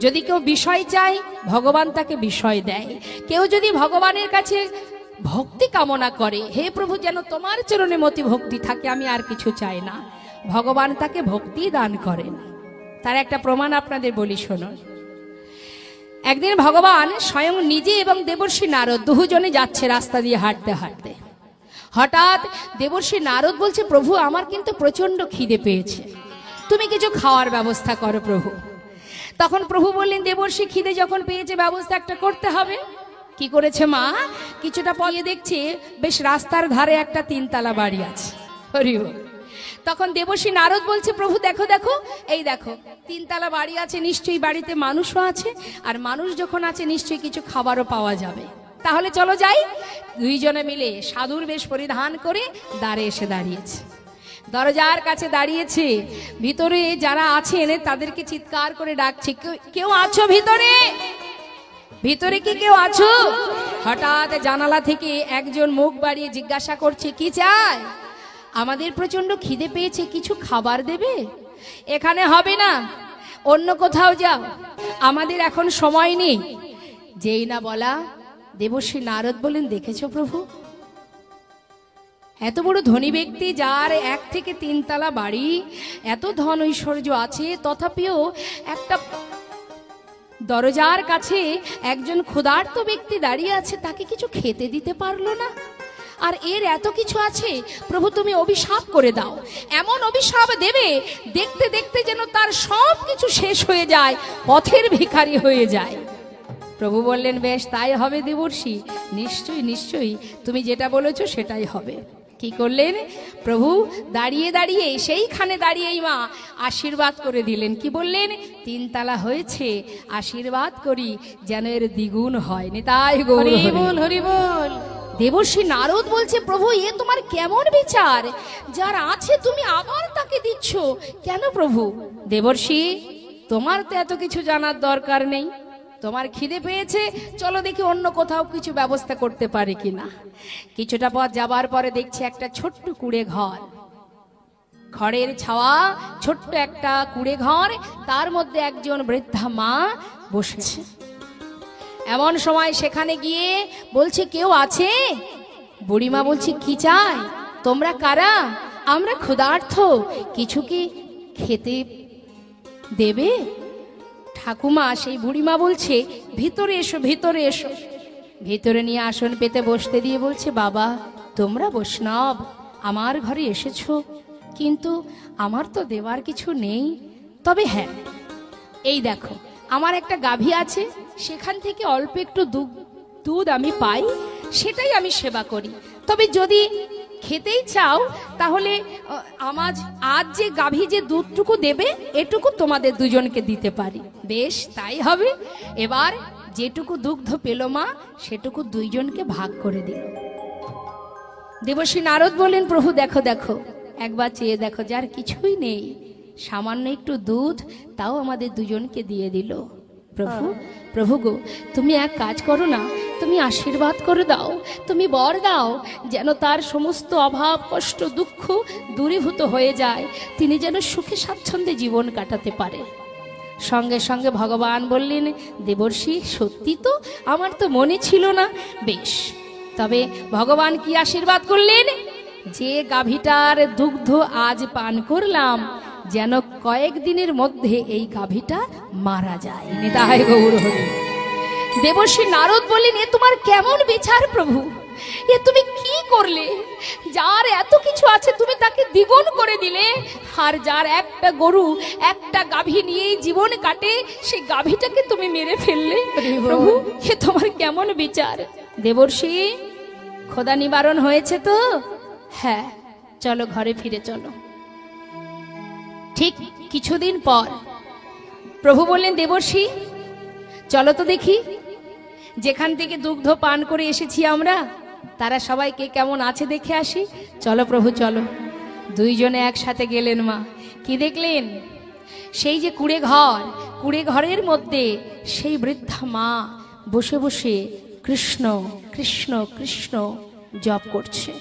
যদি কেউ বিষয় চায় ভগবান তাকে বিষয় দেয়। কেউ যদি ভগবানের কাছে ভক্তি কামনা করে, হে প্রভু যেন তোমার চরণে মতি ভক্তি থাকে, আমি আর কিছু চাই না, ভগবান তাকে ভক্তি দান করেন। তার একটা প্রমাণ আপনাদের বলি শুনুন। একদিন ভগবান স্বয়ং নিজে এবং দেবর্ষি নারদ দুজনে যাচ্ছে রাস্তা দিয়ে হাঁটতে হাঁটতে। হঠাৎ দেবর্ষি নারদ বলছে, প্রভু আমার কিন্তু প্রচন্ড খিদে পেয়েছে, তুমি কিছু খাওয়ার ব্যবস্থা করো প্রভু। তখন প্রভু বললেন, দেবর্ষি খিদে যখন পেয়েছে ব্যবস্থা একটা করতে হবে। কি করেছে মা? কিছুটা পরে দেখছে বেশ রাস্তার ধারে একটা 3 তলা বাড়ি আছে। হরি বল। তখন দেবর্ষি নারদ বলছে, প্রভু দেখো দেখো, এই দেখো 3 তলা বাড়ি আছে, নিশ্চয়ই বাড়িতে মানুষও আছে, আর মানুষ যখন আছে নিশ্চয়ই কিছু খাবারও পাওয়া যাবে, তাহলে চলো যাই। দুইজনে মিলে সাধুর বেশ পরিধান করে দ্বারে এসে দাঁড়িয়েছে। দরজার কাছে দাঁড়িয়েছে, ভিতরে যারা আছেন তাদেরকে চিৎকার করে ডাকছে, কেউ আছো ভিতরে? ভিতরে কি কেউ আছো? হঠাৎ জানালা থেকে একজন মুখ বাড়িয়ে জিজ্ঞাসা করছে, কি চাই? আমাদের প্রচন্ড খিদে পেয়েছে, কিছু খাবার দেবে? এখানে হবে না, অন্য কোথাও যাও, আমাদের এখন সময় নেই। যেই না বলা, দেবর্ষি নারদ বলেন, দেখেছো প্রভু, এত বড় ধনী ব্যক্তি যার 1 থেকে 3 তলা বাড়ি, এত ধন ঐশ্বর্য আছে, তথাপিও একটা দরজার কাছে একজন ক্ষুধার্ত ব্যক্তি দাঁড়িয়ে আছে, তাকে কিছু খেতে দিতে পারলো না। আর এর এত কিছু আছে, প্রভু তুমি অভিশাপ করে দাও, এমন অভিশাপ দেবে দেখতে দেখতে যেন তার সব কিছু শেষ হয়ে যায়, পথের ভিখারি হয়ে যায়। প্রভু বললেন, বেশ তাই হবে দেবর্ষি, নিশ্চয়ই নিশ্চয়ই তুমি যেটা বলেছো সেটাই হবে। কি করলেন প্রভু? দাঁড়িয়ে দাঁড়িয়ে সেইখানে দাঁড়িয়েই মা আশীর্বাদ করে দিলেন। কি বললেন? 3 তলা হয়েছে, আশীর্বাদ করি যেন এর দ্বিগুণ হয়। নিতাই গৌর হরি বল, হরি বল। দেবর্ষি নারদ বলছে, প্রভু এ তোমার কেমন বিচার, যার আছে তুমি আবার তাকে দিচ্ছ কেন প্রভু? দেবর্ষি, তোমার তো এত কিছু জানার দরকার নেই, তোমার খিদে পেয়েছে, চলো দেখি অন্য কোথাও কিছু ব্যবস্থা করতে পারে কিনা। কিছুটা পথ যাবার পরে দেখছে একটা ছোট্ট কুড়ে ঘর, খড়ের ছাওয়া, ছোট্ট একটা কুড়ে ঘর, তার মধ্যে একজন বৃদ্ধা মা বসেছে। এমন সময় সেখানে গিয়ে বলছে, কেউ আছে? বুড়িমা বলছে, কি চাই? তোমরা কারা? আমরা ক্ষুধার্ত, কিছু কি খেতে দেবে? ঠাকুমা, সেই বুড়িমা বলছে, ভিতরে এসো, ভিতরে এসো। ভিতরে নিয়ে আসন পেতে বসতে দিয়ে বলছে, বাবা তোমরা বৈষ্ণব, আমার ঘরে এসেছো, কিন্তু আমার তো দেওয়ার কিছু নেই। তবে হ্যাঁ, এই দেখো আমার একটা গাভী আছে, সেখান থেকে অল্প একটু দুধ আমি পাই, সেটাই আমি সেবা করি। তবে যদি খেতেই চাও তাহলে আজ যে গাভী যে দুধটুকু দেবে এটুকু তোমাদের দুজনকে দিতে পারি। বেশ তাই হবে। এবার যেটুকু দুগ্ধ পেল মা, সেটুকু দুইজনকে ভাগ করে দিল। দেবর্ষি নারদ বলেন, প্রভু দেখো দেখো, একবার চেয়ে দেখো, যার কিছুই নেই, সামান্য একটু দুধ, তাও আমাদের দুজনকে দিয়ে দিল। প্রভু, প্রভু গো, তুমি এক কাজ করো না, তুমি আশীর্বাদ করে দাও, তুমি বর দাও, যেন তার সমস্ত অভাব কষ্ট দুঃখ দূরীভূত হয়ে যায়, তিনি যেন সুখে স্বাচ্ছন্দ্যে জীবন কাটাতে পারে। সঙ্গে সঙ্গে ভগবান বললেন, দেবর্ষি সত্যি তো, আমার তো মনে ছিল না। বেশ, তবে ভগবান কি আশীর্বাদ করলেন? যে গাভীটার দুগ্ধ আজ পান করলাম, যেন কয়েকদিনের মধ্যে এই গাভীটা মারা যায়। নিতাই গৌর হরি। দেবর্ষি নারদ বললেন, এ তোমার কেমন বিচার প্রভু? এ তুমি কি করলে? যার এত কিছু আছে তুমি তাকে দ্বিগুণ করে দিলে, আর যার একটা গরু একটা গাভী নিয়েই জীবন কাটে, সেই গাভীটাকে তুমি মেরে ফেললে। প্রভু এ তোমার কেমন বিচার? দেবর্ষি, ক্ষুধা নিবারণ হয়েছে তো? হ্যাঁ, চলো ঘরে ফিরে চলো। ঠিক কিছুদিন পর প্রভু বললেন, দেবর্ষি চলো তো দেখি, যেখান থেকে দুগ্ধ পান করে এসেছি আমরা, তারা সবাই কে কেমন আছে দেখে আসি। চলো প্রভু চলো। দুইজনে একসাথে গেলেন। মা কি দেখলেন? সেই যে কুড়ে ঘর, কুড়ে ঘরের মধ্যে সেই বৃদ্ধা মা বসে বসে কৃষ্ণ কৃষ্ণ কৃষ্ণ জপ করছে।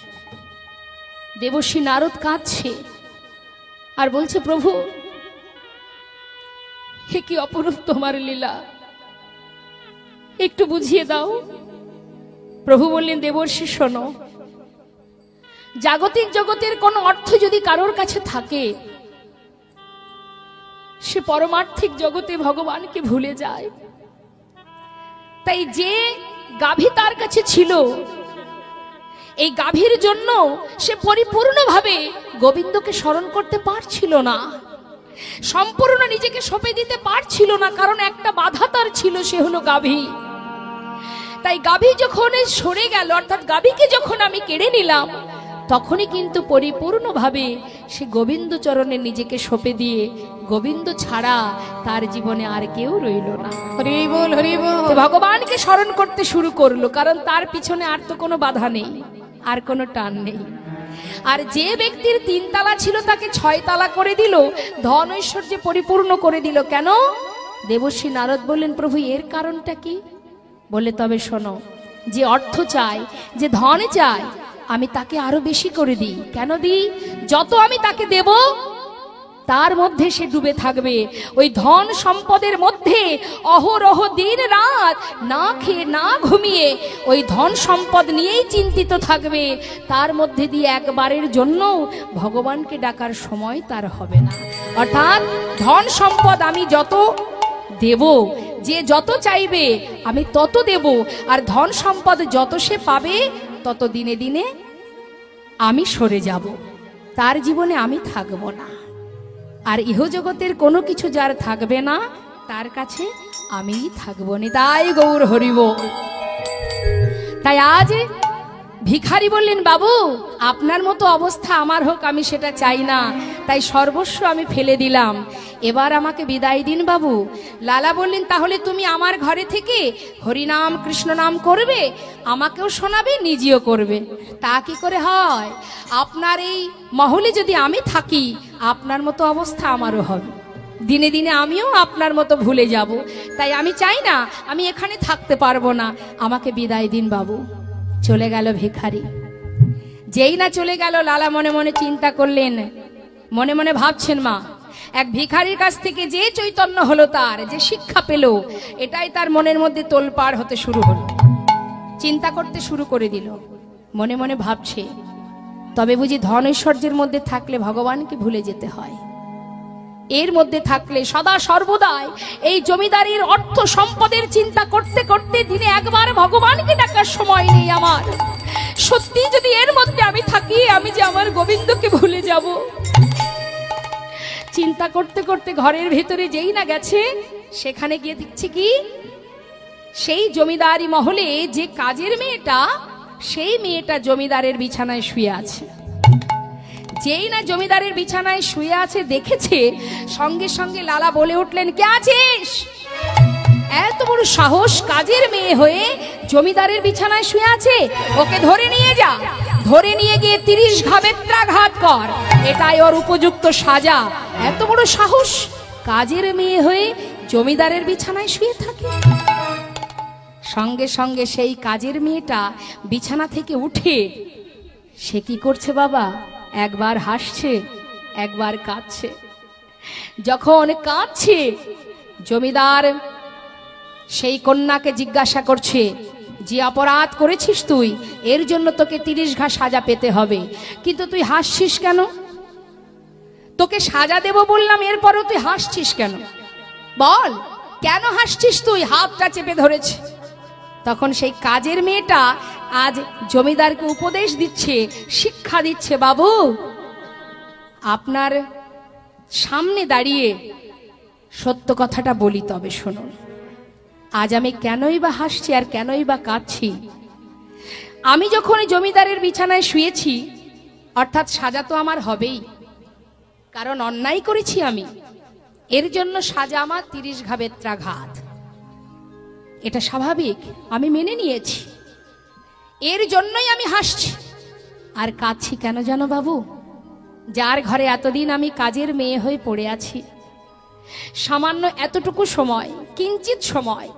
দেবর্ষি নারদ কাঁদছে আর বলছে, প্রভু এ কি অপরূপ তোমার লীলা, একটু বুঝিয়ে দাও। প্রভু বললেন, দেবর্ষি শোনো, জাগতিক জগতের কোন অর্থ যদি কারোর কাছে থাকে, সে পরমার্থিক জগতে ভগবানকে ভুলে যায়। তাই যে গাভী তার কাছে ছিল, এই গাভীর জন্য সে পরিপূর্ণভাবে গোবিন্দকে স্মরণ করতে পারছিল না, সম্পূর্ণ নিজেকে সঁপে দিতে পারছিল না, কারণ একটা বাধা তার ছিল, সে হলো গাভী। তাই গাভী যখন সরে গেল, অর্থাৎ গাভীকে যখন আমি কেড়ে নিলাম, তখনই কিন্তু পরিপূর্ণভাবে সে গোবিন্দ চরণে নিজেকে সঁপে দিয়ে গোবিন্দ ছাড়া তার জীবনে আর কেউ রইল না। হরি বল, হরি বল। ভগবানকে স্মরণ করতে শুরু করলো, কারণ তার পিছনে আর তো কোনো বাধা নেই, আর কোনো টান নেই। আর যে ব্যক্তির 3 তালা ছিল তাকে 6 তালা করে দিল, ধন ঐশ্বর্যে পরিপূর্ণ করে দিল। কেন? দেবর্ষি নারদ বললেন, প্রভু এর কারণটা কি? বলে, তবে শোনো, যে অর্থ চায়, যে ধন চায়, আমি তাকে আরো বেশি করে দিই। কেন দিই? যত আমি তাকে দেব, তার মধ্যে সে ডুবে থাকবে, ওই ধন সম্পদের মধ্যে অহরহ দিন রাত না খেয়ে না ঘুমিয়ে ওই ধন সম্পদ নিয়েই চিন্তিত থাকবে। তার মধ্যে দিয়ে একবারের জন্য ভগবানকে ডাকার সময় তার হবে না। অর্থাৎ ধন সম্পদ আমি যত দেব, যে যত চাইবে আমি তত দেব, আর ধন সম্পদ যত সে পাবে তত দিনে দিনে আমি সরে যাব, তার জীবনে আমি থাকবো না। আর ইহজগতের কোনো কিছু যার থাকবে না, তার কাছে আমি থাকবো না। তাই গৌর হরিব। তাই আজ ভিখারি বললেন, বাবু আপনার মতো অবস্থা আমার হোক, আমি সেটা চাই না, তাই সর্বস্ব আমি ফেলে দিলাম, এবার আমাকে বিদায় দিন বাবু। লালা বললেন, তাহলে তুমি আমার ঘরে থেকে হরিনাম কৃষ্ণ নাম করবে, আমাকেও শোনাবে, নিজেও করবে। তা কি করে হয়? আপনার এই মহলে যদি আমি থাকি, আপনার মতো অবস্থা আমারও হবে, দিনে দিনে আমিও আপনার মতো ভুলে যাব। তাই আমি চাই না, আমি এখানে থাকতে পারবো না, আমাকে বিদায় দিন বাবু। চলে গেল ভিখারি। যেই না চলে গেল, লালা মনে মনে চিন্তা করলেন, মনে মনে ভাবছেন, মা এক ভিখারির কাছ থেকে যে চৈতন্য হলো, তার যে শিক্ষা পেল, এটাই তার মনের মধ্যে তোলপাড় হতে শুরু হলো। চিন্তা করতে শুরু করে দিল, মনে মনে ভাবছে, তবে বুঝি ধন ঐশ্বর্যের মধ্যে থাকলে ভগবানকে ভুলে যেতে হয়, এর মধ্যে থাকলে সদা সর্বদাই এই জমিদারির অর্থ সম্পদের চিন্তা করতে করতে দিনে একবার ভগবানকে ডাকার সময় নেই আমার। সত্যি যদি এর মধ্যে আমি থাকি, আমি যে আমার গোবিন্দকে ভুলে যাব। চিন্তা করতে করতে ঘরের ভেতরে যেই না গেছে, সেখানে গিয়ে দেখছি কি, সেই জমিদারি মহলে যে কাজের মেয়েটা, সেই মেয়েটা জমিদারের বিছানায় শুয়ে আছে। যেই না জমিদারের বিছানায় শুয়ে আছে দেখেছে, সঙ্গে সঙ্গে লালা বলে উঠলেন, কে আছিস? এত বড় সাহস, কাজের মেয়ে হয়ে জমিদারের বিছানায় শুয়ে আছে, ওকে ধরে নিয়ে যা, ধরে নিয়ে গিয়ে 30 ঘা বেত্রাঘাত কর, এটাই ওর উপযুক্ত সাজা। এত বড় সাহস, কাজের মেয়ে হয়ে জমিদারের বিছানায় শুয়ে থাকে। সঙ্গে সঙ্গে সেই কাজের মেয়েটা বিছানা থেকে উঠে সে কি করছে বাবা, একবার হাসছে, একবার কাঁদছে। যখন কাঁদছে, জমিদার সেই কন্যাকে জিজ্ঞাসা করছে, যে অপরাধ করেছিস তুই, এর জন্য তোকে 30 ঘা সাজা পেতে হবে, কিন্তু তুই হাসছিস কেন? তোকে সাজা দেব বললাম, এরপরও তুই হাসছিস কেন? বল, কেন হাসছিস তুই? হাতটা চেপে ধরেছে। তখন সেই কাজের মেয়েটা আজ জমিদারকে উপদেশ দিচ্ছে, শিক্ষা দিচ্ছে, বাবু আপনার সামনে দাঁড়িয়ে সত্য কথাটা বলি, তবে শুনুন, আজ আমি কেনই বা হাসছি আর কেনই বা কাঁদছি। আমি যখন জমিদারের বিছানায় শুয়েছি, অর্থাৎ সাজা তো আমার হবেই, কারণ অন্যায় করেছি আমি, এর জন্য সাজা আমার 30 ঘা বেত্রাঘাত। এটা স্বাভাবিক, আমি মেনে নিয়েছি, এর জন্যই আমি হাসছি। আর কাঁদছি কেন জানো বাবু? যার ঘরে এতদিন আমি কাজের মেয়ে হয়ে পড়ে আছি, সামান্য এতটুকু সময়, কিঞ্চিত সময়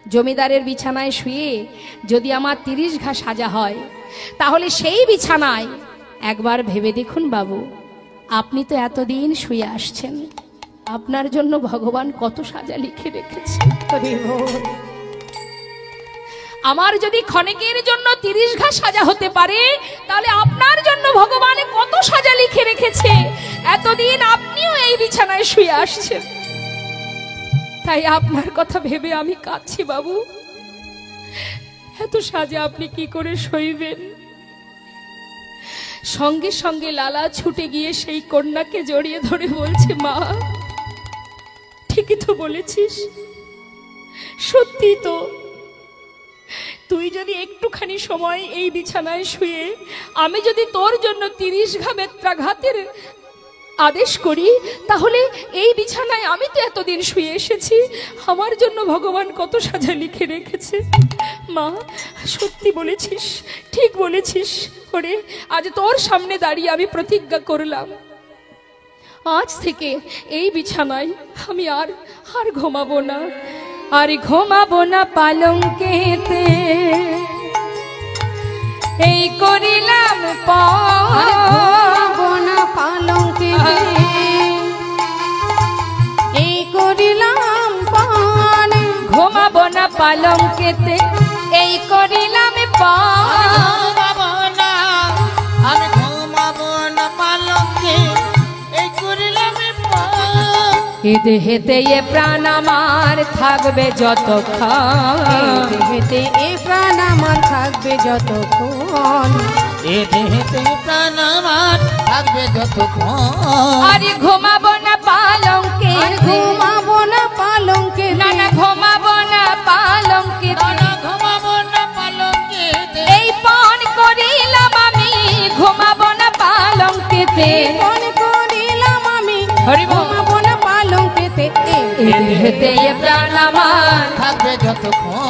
জমিদারের বিছানায় শুয়ে যদি আমার 30 ঘা সাজা হয়, তাহলে সেই বিছানায় একবার ভেবে দেখুন বাবু, আপনি তো এতদিন শুয়ে আসছেন, আপনার জন্য ভগবান কত সাজা লিখে রেখেছে। আমার যদি ক্ষণিকের জন্য 30 ঘা সাজা হতে পারে, তাহলে আপনার জন্য ভগবান কত সাজা লিখে রেখেছে। এতদিন আপনিও এই বিছানায় শুয়ে আসছেন, তাই আপনার কথা ভেবে আমি কাঁদছি বাবু। এত সাজা আপনি কি করে সইবেন? সঙ্গে সঙ্গে লালা ছুটে গিয়ে সেই কন্যাকে জড়িয়ে ধরে বলছে, মা ঠিকই তো বলেছিস, সত্যি তো। তুই যদি একটুখানি সময় এই বিছানায় শুয়ে আমি যদি তোর জন্য 30 ঘা বেত্রাঘাতের আদেশ করি, তাহলে এই বিছানায় আমি তো এতদিন শুয়ে এসেছি, আমার জন্য ভগবান কত সাজা লিখে রেখেছে। মা সত্যি বলেছিস, ঠিক বলেছিস। ওরে আজ তোর সামনে দাঁড়িয়ে আমি প্রতিজ্ঞা করলাম, আজ থেকে এই বিছানায় আমি আর ঘুমাবো না, আর ঘুমাবো না পালঙ্কেতে। এই করিলাম ঘুমাবো না পালঙ্কেতে, এই করিলাম পান। ঘুমাবো না পালঙ্কেতে, এই করিলাম ঘুমাবো না, আমি ঘুমাবো না পালঙ্কে, এই করিলাম পান। এ দেহেতে এ প্রাণ আমার থাকবে যতক্ষণ, দেহেতে এ প্রাণ আমার থাকবে যতক্ষণ, এ দেহেতে প্রাণ আমার থাকবে যতক্ষণ। আরে ঘুমাবো না পালঙ্কে, আর ঘুমাবো না পালঙ্কে, না না ঘুমাবো না পালঙ্কে, ঘুমাবো না পালঙ্কে, এই পান করিলাম আমি, ঘুমাবো না পালঙ্কেতে। পান করিলাম আমি, হরি বল। ঘুমাবো না পালঙ্কেতে। এ দেহেতে এ প্রাণ আমার থাকবে যতক্ষণ,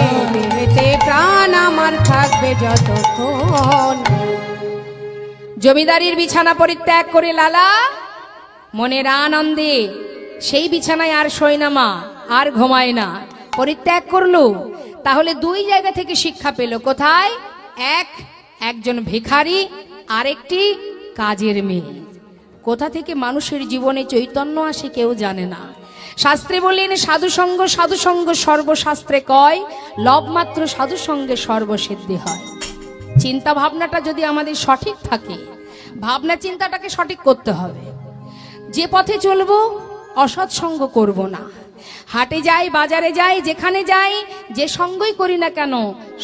এই দেহেতে প্রাণ আমার থাকবে যতক্ষণ। জমিদারির বিছানা পরিত্যাগ করে লালা মনের আনন্দে সেই বিছানায় আর শোয় না মা, আর ঘুমায় না, পরিত্যাগ করলো। তাহলে দুই জায়গা থেকে শিক্ষা পেল। কোথায়? একজন ভিখারি, আরেকটি কাজের মেয়ে। কোথা থেকে মানুষের জীবনে চৈতন্য আসে কেউ জানে না। শাস্ত্রে বললেন, সাধুসঙ্গ সাধুসঙ্গ সর্বশাস্ত্রে কয়, লবমাত্র সাধুসঙ্গে সর্বসিদ্ধি হয়। চিন্তা ভাবনাটা যদি আমাদের সঠিক থাকে, ভাবনা চিন্তাটাকে সঠিক করতে হবে। যে পথে চলবো অসৎসঙ্গ করব না। হাটে যাই, বাজারে যাই, যেখানে যাই, যে সঙ্গই করি না কেন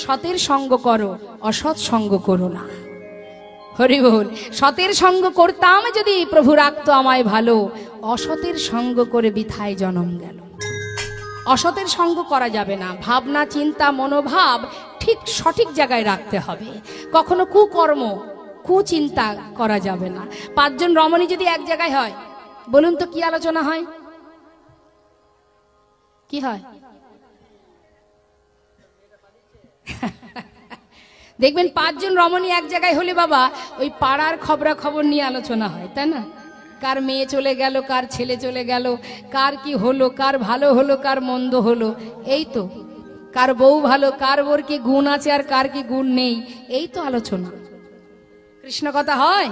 সতের সঙ্গ করো, অসৎ সঙ্গ করো না। হরি বল। সতের সঙ্গ করতাম যদি প্রভু রাখতো আমায় ভালো, অসতের সঙ্গ করে বৃথায় জন্ম গেল। অসতের সঙ্গ করা যাবে না। ভাবনা চিন্তা মনোভাব ঠিক সঠিক জায়গায় রাখতে হবে। কখনো কুকর্ম কুচিন্তা করা যাবে না। 5 জন রমণী যদি এক জায়গায় হয়, বলুন তো কি আলোচনা হয়? কি হয়? দেখবেন 5 জন রমণী এক জায়গায় হলে বাবা ওই পাড়ার খবরা খবর নিয়ে আলোচনা হয়, তাই না? কার মেয়ে চলে গেল, কার ছেলে চলে গেল, কার কি হলো, কার ভালো হলো, কার মন্দ হলো, এই তো। কার বউ ভালো, কার বোর কি গুণ আছে আর কার কি গুণ নেই, এই তো আলোচনা। কৃষ্ণ কথা হয়।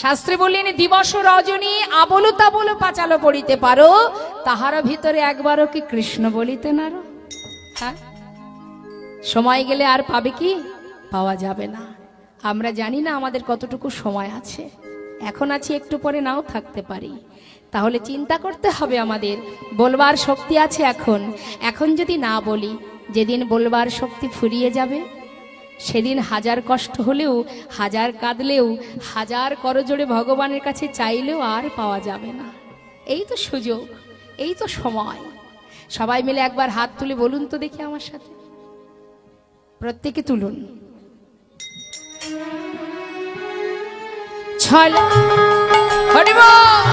শাস্ত্রে বললেন, দিবস রজনী আবলো তাবলো পাঁচালো পড়িতে পারো, তাহার ভিতরে একবারও কি কৃষ্ণ বলিতে নারো। হ্যাঁ, সময় গেলে আর পাবে কি? পাওয়া যাবে না। আমরা জানি না আমাদের কতটুকু সময় আছে। এখন আছি, একটু পরে নাও থাকতে পারি। তাহলে চিন্তা করতে হবে আমাদের, বলবার শক্তি আছে এখন। এখন যদি না বলি, যেদিন বলবার শক্তি ফুরিয়ে যাবে, সেদিন হাজার কষ্ট হলেও, হাজার কাঁদলেও, হাজার করজোড়ে ভগবানের কাছে চাইলেও আর পাওয়া যাবে না। এই তো সুযোগ, এই তো সময়। সবাই মিলে একবার হাত তুলে বলুন তো দেখি আমার সাথে, প্রত্যেকে তুলুন। ছল হরি বল।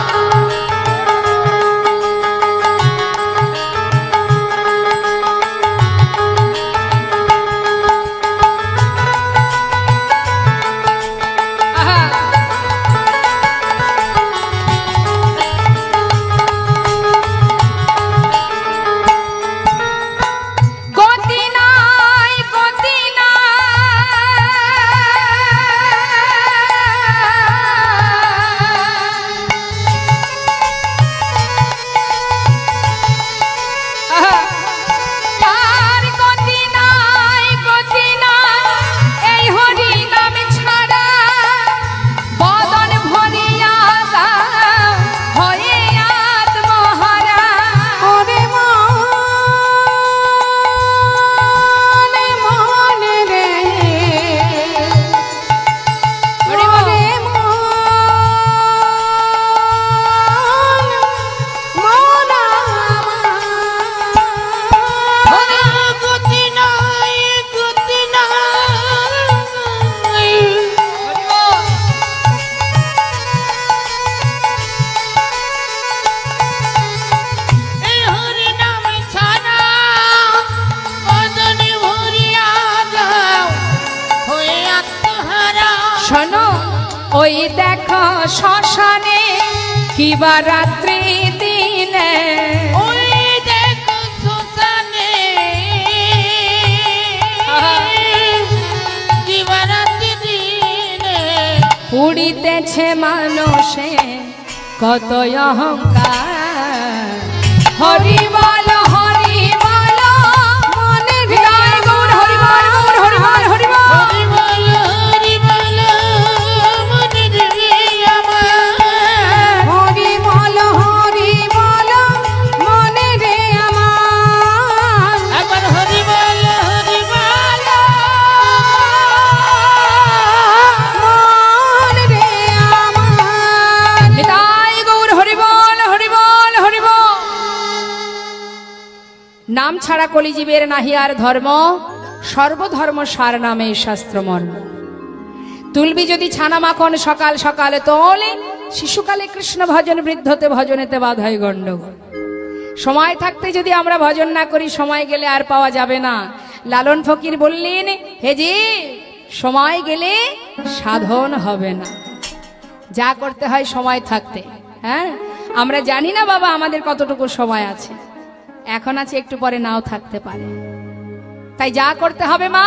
শ্মশানে কিবা রাত্রি দিনে ওই দেখো শ্মশানে দিবারাত্রি দিনে পুড়িতেছে মানুষে কত অহংকার। হরি বল হরি বল মনে হৃদয় গৌর হরি বল গৌর হরি বল হরি বল। হরি বল মনে রে আমার হরি বল মনে রে আমার। একবার হরি বল মন রে আমার। হৃদয় গৌর হরি বল হরি বল হরি বল। নাম ছাড়া কলিজীবের নাহি আর ধর্ম, সর্বধর্ম সার নামে শাস্ত্রমন। তুলবি যদি ছানা মাখন সকাল সকালে তোলে, শিশুকালে কৃষ্ণ ভজন বৃদ্ধতে ভজনেতে বাধাই গণ্ডগোল। সময় থাকতে যদি আমরা ভজন না করি, সময় গেলে আর পাওয়া যাবে না। লালন ফকির বললেন, হে জি সময় গেলে সাধন হবে না। যা করতে হয় সময় থাকতে। হ্যাঁ, আমরা জানি না বাবা আমাদের কতটুকু সময় আছে, এখন আছে একটু পরে নাও থাকতে পারে। তাই যা করতে হবে মা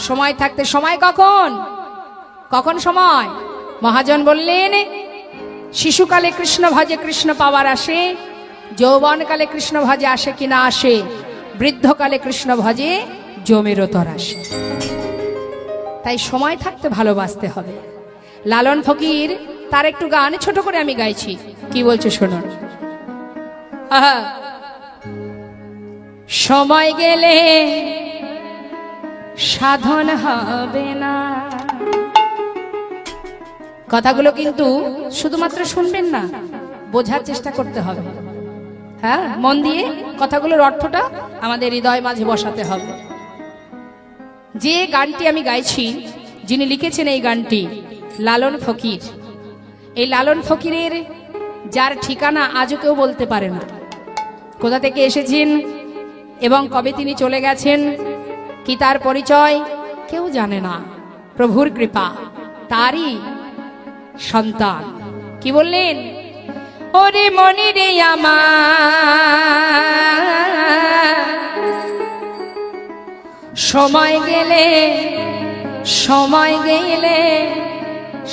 সময় থাকতে। সময় কখন? কখন সময়? মহাজন বললেন, শিশুকালে কৃষ্ণ ভজে কৃষ্ণ পাওয়ার আসে, যৌবনকালে কৃষ্ণ ভজে আসে কিনা আসে, বৃদ্ধকালে কৃষ্ণ ভজে জমির তর আসে। তাই সময় থাকতে ভালোবাসতে হবে। লালন ফকির তার একটু গান ছোট করে আমি গাইছি, কি বলছো শুনুন। আহা, সময় গেলে সাধন হবে না। কথাগুলো কিন্তু শুধুমাত্র শুনবেন না, বোঝার চেষ্টা করতে হবে। হ্যাঁ, মন দিয়ে কথাগুলোর অর্থটা আমাদের হৃদয় মাঝে বসাতে হবে। যে গানটি আমি গাইছি, যিনি লিখেছেন এই গানটি লালন ফকির। এই লালন ফকিরের যার ঠিকানা আজও কেউ বলতে পারে না, কোথা থেকে এসেছেন এবং কবে তিনি চলে গেছেন, কি তার পরিচয় কেউ জানে না। প্রভুর কৃপা, তারই সন্তান। কি বললেন? ওরে মনি রে আমার, সময় গেলে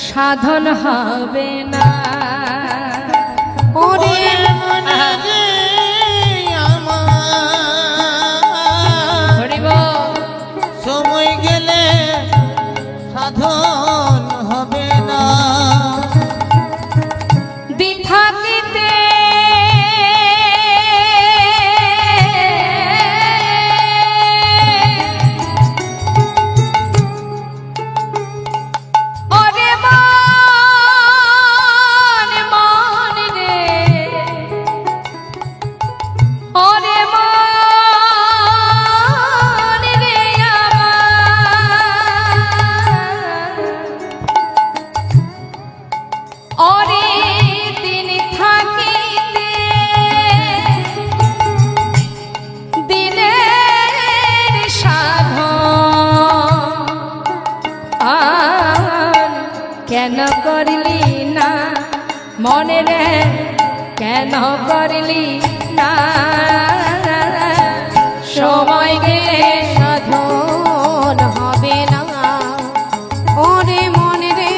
সাধন হবে না। ওরে মনে রে আমার হরি বল। সময় গেলে সাধন হবে না। বিথাকিতে ওরে মন মন রে, ওরে মন রে আমার, ওরে দিন থাকিতে দিনের সাধন কেন করলি না মনে রে, কেন করলি না? সময় গেলে সাধন হবে না। ওরে মন রে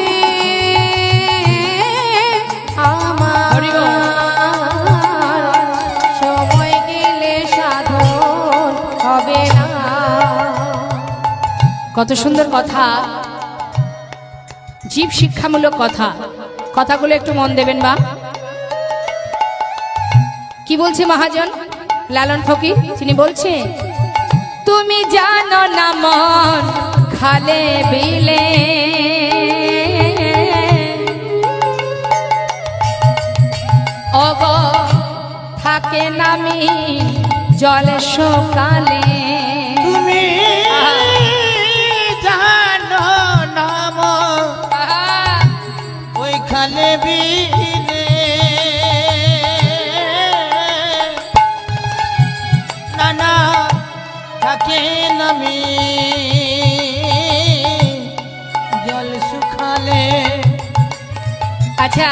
আমার, সময় গেলে সাধন হবে না। কত সুন্দর কথা, জীব শিক্ষামূলক কথা। কথাগুলো একটু মন দেবেন বা। কি বলছে মহাজন লালন ফকির? তিনি বলছে, তুমি জানো না মন খালে বিলে অগো থাকে নামি জলে সকালে। তুমি জানো নাম ওই খালে বিলে নানা থাকে নামি জল শুখালে। আচ্ছা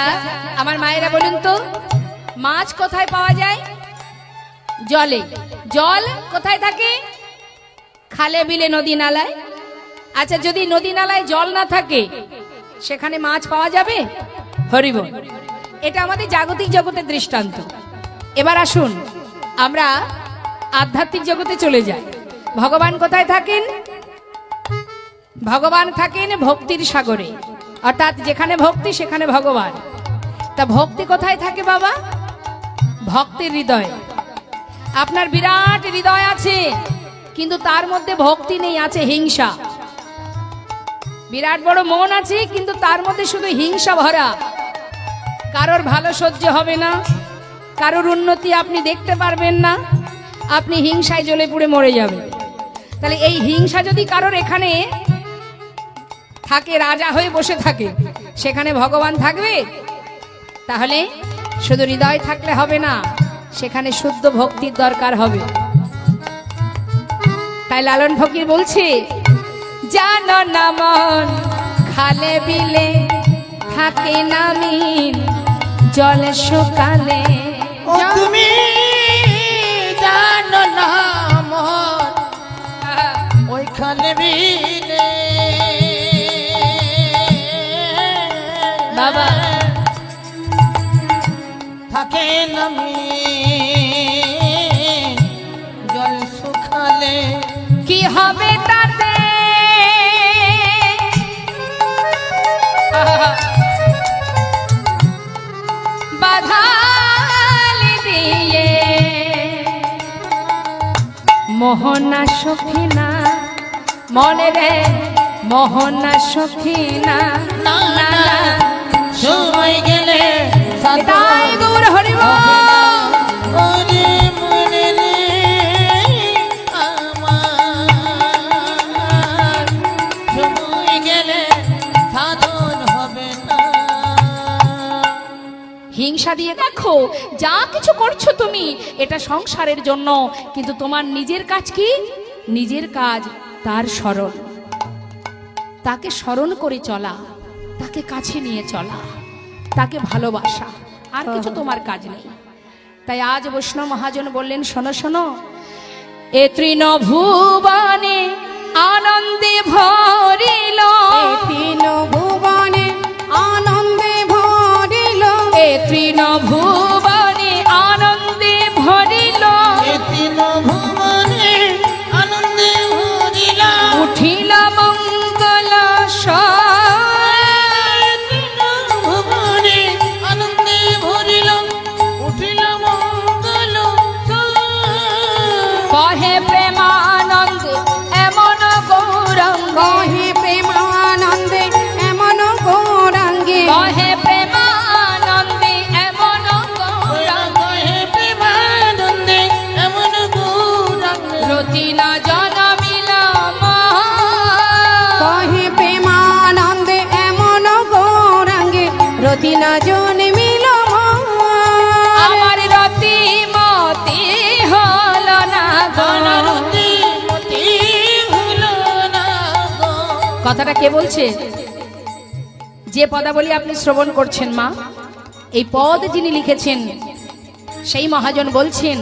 আমার মায়েরা বলুন তো, মাছ কোথায় পাওয়া যায়? জলে। জল কোথায় থাকে? খালে বিলে নদী নালায়। আচ্ছা যদি নদী নালায় জল না থাকে সেখানে মাছ পাওয়া যাবে? হরিবল। এটা আমাদের জাগতিক জগতের দৃষ্টান্ত। এবার আসুন আমরা আধ্যাত্মিক জগতে চলে যাই। ভগবান কোথায় থাকেন? ভগবান থাকেন ভক্তির সাগরে, অর্থাৎ যেখানে ভক্তি সেখানে ভগবান। তা ভক্তি কোথায় থাকে বাবা? ভক্তের হৃদয়ে। আপনার বিরাট হৃদয় আছে কিন্তু তার মধ্যে ভক্তি নেই, আছে হিংসা। বিরাট বড় মন আছে কিন্তু তার মধ্যে শুধু হিংসা ভরা। কারোর ভালো সহ্য হবে না, কারোর উন্নতি আপনি দেখতে পারবেন না, আপনি হিংসায় জ্বলে পুড়ে মরে যাবেন। তাহলে এই হিংসা যদি কারোর এখানে থাকে, রাজা হয়ে বসে থাকে, সেখানে ভগবান থাকবে? তাহলে শুধু হৃদয় থাকলে হবে না, সেখানে শুদ্ধ ভক্তির দরকার হবে। তাই লালন ফকির বলছে, জানো না মন খালে বিলে থাকে না মিল, জলে শুকালে। ও তুমি জানো না মন ওইখানে বিলে বাবা থাকে না মিল, জল শুকালে কি হবে তাতে? বাধালি দিয়ে মোহনা সখিনা, মনে রে মোহনা সখিনা। না না সময় গেলে তাই গৌর হরিব। ওরে মনে রে আমার, সময় গেলে সাধন হবে না। হিংসা দিয়ে দেখো যা কিছু করছো তুমি, এটা সংসারের জন্য, কিন্তু তোমার নিজের কাজ কি? নিজের কাজ তার স্মরণ, তাকে স্মরণ করে চলা, তাকে কাছে নিয়ে চলা, তাকে ভালোবাসা, আর কিছু তোমার কাজ নেই। তাই আজ বৈষ্ণব মহাজন বললেন, শোনো শোনো, এ তৃণভুবনে আনন্দে ভরিল, তিন ভুবনে আনন্দে ভরিল, এ তৃণভুবনে আনন্দে ভরিল, এ তিন ভুবনে আনন্দে ভরিল, উঠিল মঙ্গল ভুবনে আনন্দে ভরিল, উঠিল মঙ্গল কহে প্রেমানন্দে এমন গৌরঙ্গ, কহে প্রেমানন্দে এমন গৌরাঙ্গে, কহে প্রেমানন্দে এমন গৌরঙ্গ, কহে প্রেমানন্দে এমন গৌরাঙ্গ, রতি না জনমিল কহে প্রেমানন্দে এমন গৌরাঙ্গে, রতি না জন্মিল আমার রতি মতি হল না গো। রতি মতি হলো না গো। কথাটা কে বলছে? যে পদাবলী আপনি শ্রবণ করছেন মা, এই পদ যিনি লিখেছেন সেই মহাজন বলছেন,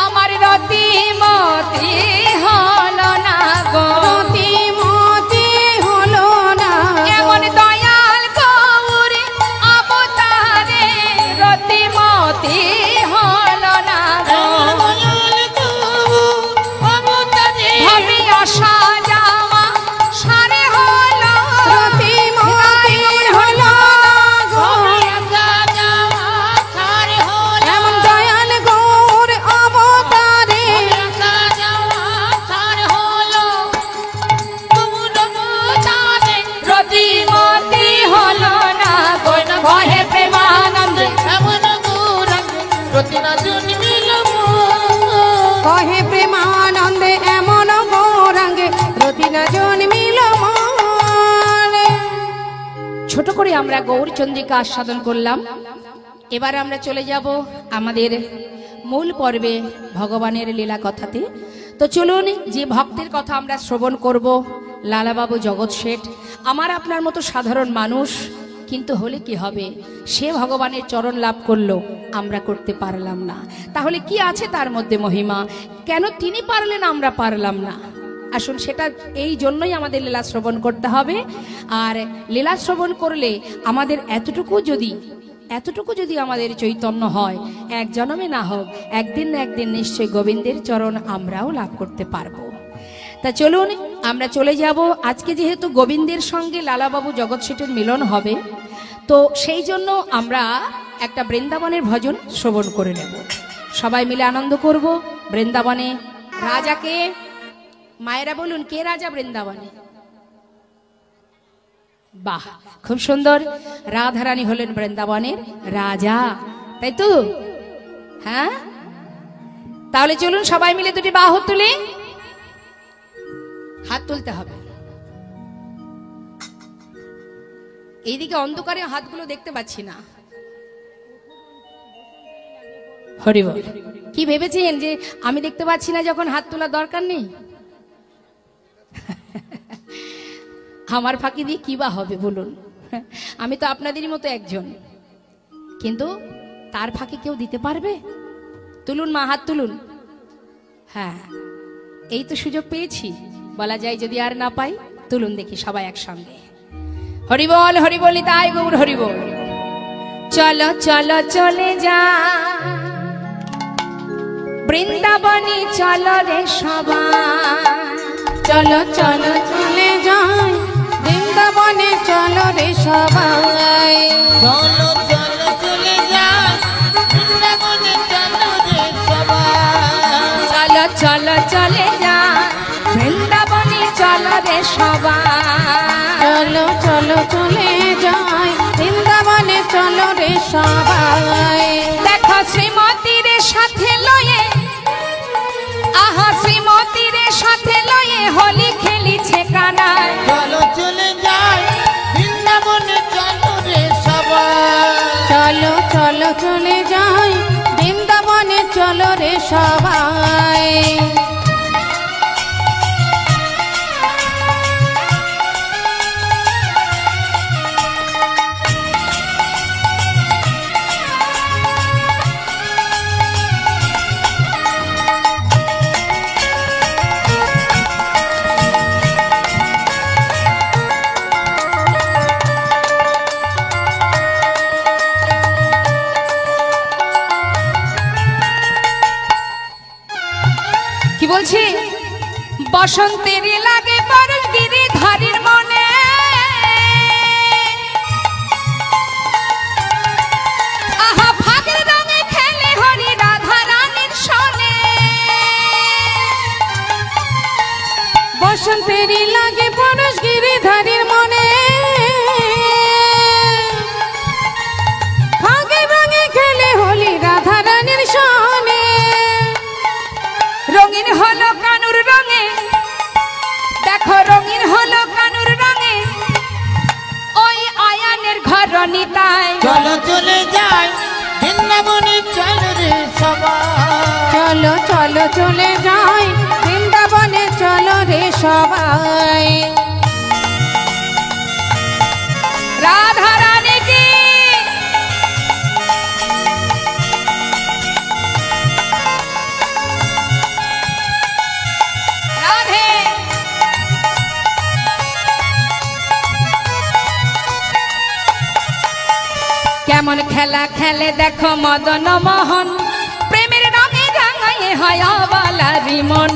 আমার রতি মতি হল না গো, রতি মতি হলো না এমন দয়াল গৌর অবতারে রতি মতি হল না গো, দয়াল গো অবতারে ভাবি আশা যাওয়া সারে হল, রতি মতি হলো গো, আসা যাওয়া সারে হলো, এমন দয়াল গৌর অবতারে, আসা যাওয়া সারে হলো, তুমুল অবতারে রতি মতি হল না গো, কহে প্রেমানন্দে এমন গৌরাঙ্গ, রতি না জন্মিল কহে প্রেমানন্দে এমন গৌরাঙ্গে, রতি না জন্মিল মনে। ছোট করে আমরা গৌরচন্দ্রিকা আস্বাদন করলাম। এবার আমরা চলে যাব আমাদের মূল পর্বে, ভগবানের লীলা কথাতে। তো চলুন, যে ভক্তের কথা আমরা শ্রবণ করব, লালাবাবু জগৎ শেঠ, আমার আপনার মতো সাধারণ মানুষ, কিন্তু হলে কি হবে, সে ভগবানের চরণ লাভ করলো, আমরা করতে পারলাম না। তাহলে কি আছে তার মধ্যে মহিমা? কেন তিনি পারলেন আমরা পারলাম না? আসুন, সেটা এই জন্যই আমাদের লীলা শ্রবণ করতে হবে। আর লীলা শ্রবণ করলে আমাদের এতটুকু যদি আমাদের চৈতন্য হয়, এক জন্মে না হোক একদিন না একদিন নিশ্চয় গোবিন্দের চরণ আমরাও লাভ করতে পারবো। তা চলুন আমরা চলে যাব। আজকে যেহেতু গোবিন্দের সঙ্গে লালাবাবু জগৎ শেঠের মিলন হবে, তো সেই জন্য আমরা একটা বৃন্দাবনের ভজন শ্রবণ করে নেব। সবাই মিলে আনন্দ করব। বৃন্দাবনে রাজাকে, মায়েরা বলুন কে রাজা বৃন্দাবনে? বাহ, খুব সুন্দর। রাধারানী হলেন বৃন্দাবনের রাজা, তাই তো? হ্যাঁ, তাহলে চলুন সবাই মিলে দুটি বাহু তুলে, হাত তুলতে হবে। এইদিকে অন্ধকারে হাতগুলো দেখতে পাচ্ছি না। হরি বল। কি ভেবেছেন যে আমি দেখতে পাচ্ছি না যখন হাত তোলার দরকার নেই? আমার ফাঁকি দিয়ে কি বা হবে বলুন? আমি তো আপনাদেরই মতো একজন, কিন্তু তার ফাঁকি কেউ দিতে পারবে? তুলুন মা, হাত তুলুন। হ্যাঁ, এই তো সুযোগ পেয়েছি, বলা যায় যদি আর না পাই। তুলুন দেখি সবাই একসঙ্গে। হরি বল, হরি বল, তাই গৌর হরি বল। চলো চলো চলে যা বৃন্দাবনে, চলো রে সবাই। চলো চলো চলে যাই বৃন্দাবনে, চলো রে সবাই। চলো চলো চলে যাই বৃন্দাবনে, চলো রে সবাই। চলো চলো চলে যা বৃন্দাবনে, চলো রে সবাই। চলো চলো চলে যাই বৃন্দাবনে, চলো রে সবাই। দেখো শ্রীমতীর সাথে লয়ে, আহা শ্রীমতীর সাথে লয়ে হোলি খেলিছে কানায়। চলো চলে যাই বৃন্দাবনে, চলো রে সবাই। চলো চলো চলে যাই বৃন্দাবনে, চলো রে সবাই। কি বলছি? বসন্তের লাগে পরশ গিরিধারীর মনে, আহা ফাগের রঙে খেলে হরি রাধা রানীর সনে। বসন্তেরই লাগে পরশ গিরিধারীর মনে, ফাগে রঙে খেলে হোলি রাধা রানীর সনে। রঙিন হলো কানুর রঙে, দেখো রঙিন হলো কানুর রঙে ওই আয়ানের ঘর নিতাই। চলো চলে যাই বৃন্দাবনে, চলো রে সবাই। চলো চলো চলে যাই বৃন্দাবনে, চলো রে সবাই। রাধা রানী কি রাধে। কেমন খেলা খেলে দেখো মদন মোহন, প্রেমের রঙে রাঙায়ে হয় আবালারি মন।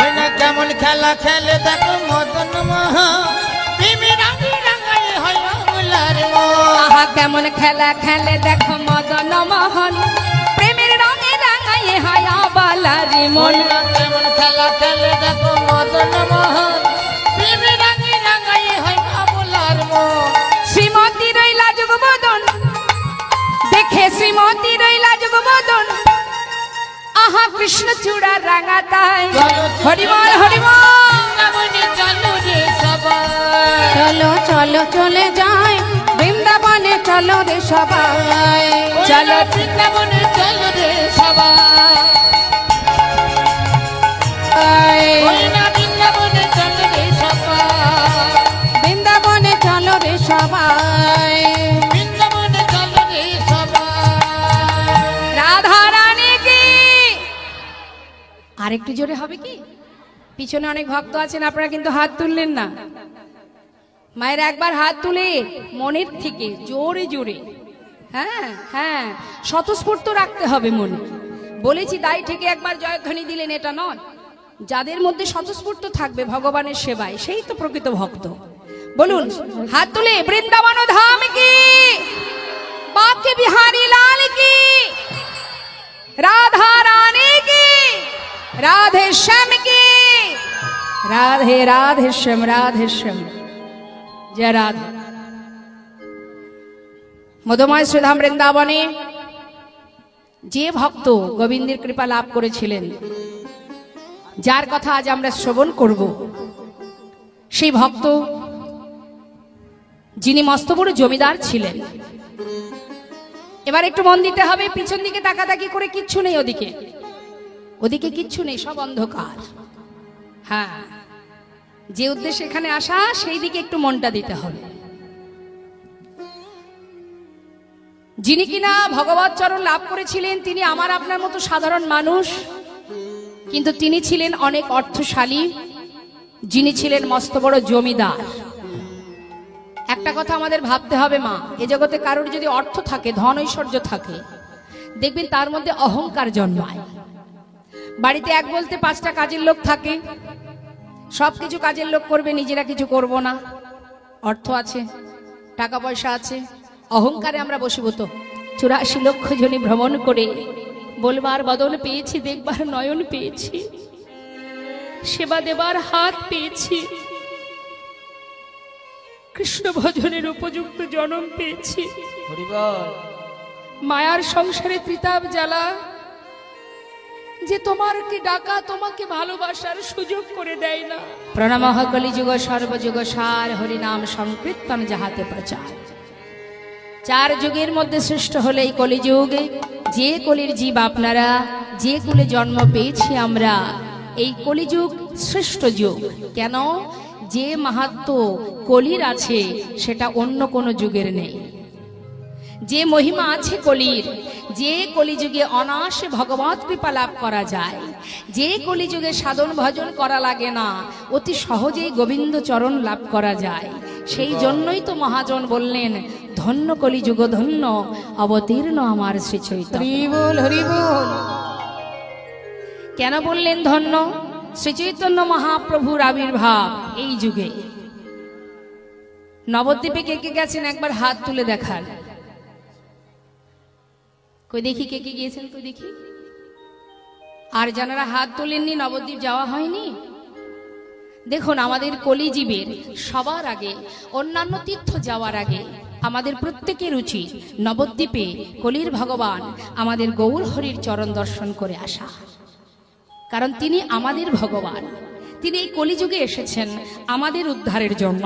ওই না কেমন খেলা খেলে দেখো মদন মোহন, প্রেমে রঙে রাঙায় হয় আগুলার মন। আহা কেমন খেলা খেলে দেখো মদন মোহন, প্রেমের রঙে রাঙায়ে হয় আবালারি মন। ওই না কেমন খেলা খেলে দেখো মদন মোহন, প্রেমে রঙে রাঙায় হয় আগুলার মন। শ্রীমতী রইলা যুগবদন, দেখে শ্রীমতী রইলা যুগবদন, আহা কৃষ্ণ চূড়া রাঙা তাই। হরিবল হরিবল। বৃন্দাবনে চলো রে সবাই। চলো চলো চলে যাই বৃন্দাবনে, চলো রে সবাই। চলো বৃন্দাবনে, চলো রে সবাই। ওই না বৃন্দাবনে, চলো রে সবাই। আর একটু জোরে হবে কি? পিছনে অনেক ভক্ত আছেন, আপনারা কিন্তু হাত তুললেন না। মায়ের একবার হাত তুলে মনের থেকে জোরে জোরে, হ্যাঁ হ্যাঁ, স্বতঃস্ফূর্ত রাখতে হবে মনে। বলেছি দাই থেকে একবার জয়ধ্বনি দিলেন, এটা নয়। যাদের মধ্যে স্বতঃস্ফূর্ত থাকবে ভগবানের সেবায়, সেই তো প্রকৃত ভক্ত। বলুন হাত তুলে, বৃন্দাবন ধাম কি, বাকে বিহারী লাল কি, রাধা রানী কি, রাধে শ্যাম কি, রাধে রাধে শ্যাম, রাধে শ্যাম, জয় রাধে। মধুময় শ্রীধাম বৃন্দাবনে যে ভক্ত গোবিন্দের কৃপা লাভ করেছিলেন, যার কথা আজ আমরা শ্রবণ করব, সেই ভক্ত যিনি মস্ত বড় জমিদার ছিলেন। এবার একটু মন দিতে হবে, পিছন দিকে তাকাতাকি করে কিচ্ছু নেই, ওদিকে ওদিকে কিচ্ছু নেই, সব অন্ধকার। হ্যাঁ, যে উদ্দেশ্যে এখানে আসা সেই দিকে একটু মনটা দিতে হবে। যিনি কিনা ভগবত চরণ লাভ করেছিলেন, তিনি আমার আপনার মতো সাধারণ মানুষ, কিন্তু তিনি ছিলেন অনেক অর্থশালী, যিনি ছিলেন মস্ত বড় জমিদার। একটা কথা আমাদের ভাবতে হবে মা, এ জগতে কারোর যদি অর্থ থাকে, ধন ঐশ্বর্য থাকে, দেখবেন তার মধ্যে অহংকার জন্মায়। বাড়িতে এক বলতে 5টা কাজের লোক থাকে, সবকিছু কাজের লোক করবে, নিজেরা কিছু করব না। অর্থ আছে, টাকা পয়সা আছে, অহংকারে আমরা বশীভূত। 84 লক্ষ জনে ভ্রমণ করে বলবার বদন পেয়েছি, দেখবার নয়ন পেয়েছি, সেবা দেবার হাত পেয়েছি, কৃষ্ণ ভজনের উপযুক্ত জনম পেয়েছি। মায়ার সংসারে ত্রিতাপ জ্বালা, যে তোমাকে ডাকা, তোমাকে ভালোবাসার সুযোগ করে দেয় না। প্রণামঃ কলিযুগ সর্বযুগ সার, হরিনাম সংকীর্তন যাহাতে প্রচার। 4 যুগের মধ্যে শ্রেষ্ঠ হলো এই কলিযুগে। যে কলির জীব আপনারা, যে কুলে জন্ম পেয়েছি আমরা, এই কলিযুগ শ্রেষ্ঠ যুগ। কেন? যে মাহাত্ম্য কলির আছে সেটা অন্য কোনো যুগের নেই। যে মহিমা আছে কলির, যে কলিযুগে অনায়াসে ভগবত কৃপা লাভ করা যায়, যে কলিযুগে সাধন ভজন করা লাগে না, অতি সহজেই গোবিন্দ চরণ লাভ করা যায়। সেই জন্যই তো মহাজন বললেন, ধন্য কলিযুগ ধন্য, অবতীর্ণ আমার শ্রী চৈতন্য। হরি বল, হরি বল। কেন বললেন ধন্য? শ্রী চৈতন্য মহাপ্রভুর আবির্ভাব এই যুগে। নবদ্বীপে কে কে গেছেন একবার হাত তুলে দেখান। কই দেখি কে কে গিয়েছেন, কই দেখি। আর যারা হাত তোলেননি, নবদ্বীপ যাওয়া হয়নি। দেখুন, আমাদের কলিজীবের সবার আগে, অন্যান্য তীর্থ যাওয়ার আগে আমাদের প্রত্যেকের উচিত নবদ্বীপে কলির ভগবান আমাদের গৌর হরির চরণ দর্শন করে আসা। কারণ তিনি আমাদের ভগবান, তিনি এই কলিযুগে এসেছেন আমাদের উদ্ধারের জন্য।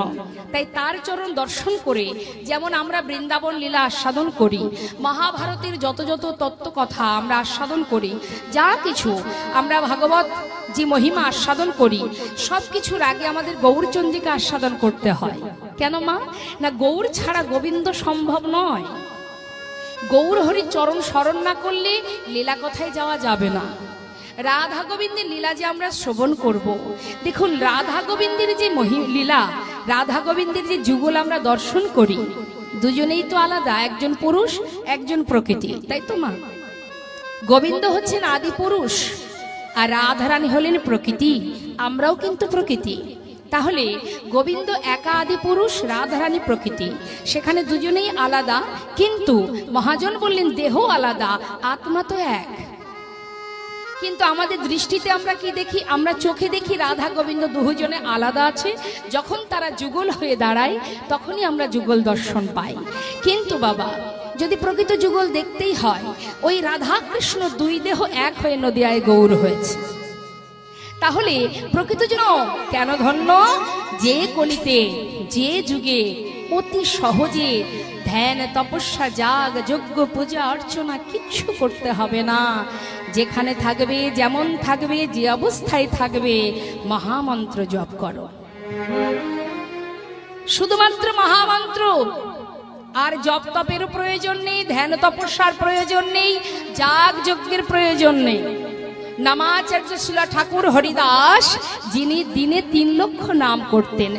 তাই তার চরণ দর্শন করে যেমন আমরা বৃন্দাবন লীলা আস্বাদন করি, মহাভারতের যত যত তত্ত্ব কথা আমরা আস্বাদন করি, যা কিছু আমরা ভাগবত যে মহিমা আস্বাদন করি, সব কিছুর আগে আমাদের গৌরচন্দ্রিকা আস্বাদন করতে হয়। কেন মা? না, গৌর ছাড়া গোবিন্দ সম্ভব নয়। গৌর হরির চরণ স্মরণ না করলে লীলা কথায় যাওয়া যাবে না। রাধা গোবিন্দের লীলা যে আমরা শ্রবণ করব, দেখুন রাধা গোবিন্দের যে লীলা, রাধা গোবিন্দের যে যুগল আমরা দর্শন করি, দুজনেই তো আলাদা, একজন পুরুষ একজন প্রকৃতি, তাই তো মা? গোবিন্দ হচ্ছেন আদি পুরুষ আর রাধারানী হলেন প্রকৃতি, আমরাও কিন্তু প্রকৃতি। তাহলে গোবিন্দ একা আদি পুরুষ, রাধারানী প্রকৃতি, সেখানে দুজনেই আলাদা, কিন্তু মহাজন বললেন দেহ আলাদা, আত্মা তো এক। কিন্তু আমাদের দৃষ্টিতে আমরা কি দেখি? আমরা চোখে দেখি রাধা গোবিন্দ দুজনে আলাদা আছে, যখন তারা যুগল হয়ে দাঁড়ায় তখনই আমরা যুগল দর্শন পাই। কিন্তু বাবা, যদি প্রকৃত যুগল দেখতেই হয়, ওই রাধা কৃষ্ণ 2 দেহ এক হয়ে নদিয়ায় গৌর হয়েছে। তাহলে প্রকৃত জন কেন ধন্য? যে কলিতে, যে যুগে অতি সহজে ধ্যান তপস্যা যাগ যজ্ঞ পূজা অর্চনা কিচ্ছু করতে হবে না, যেখানে থাকবে, যেমন থাকবে, যে অবস্থায় থাকবে, মহামন্ত্র জপ করো, শুধুমাত্র মহামন্ত্র। আর জপ তপেরও প্রয়োজন নেই, ধ্যান তপস্যার প্রয়োজন নেই, যাগ যজ্ঞের প্রয়োজন নেই। নামাচার্য শিলা ঠাকুর হরিদাস, যিনি দিনে 3 লক্ষ নাম করতেন।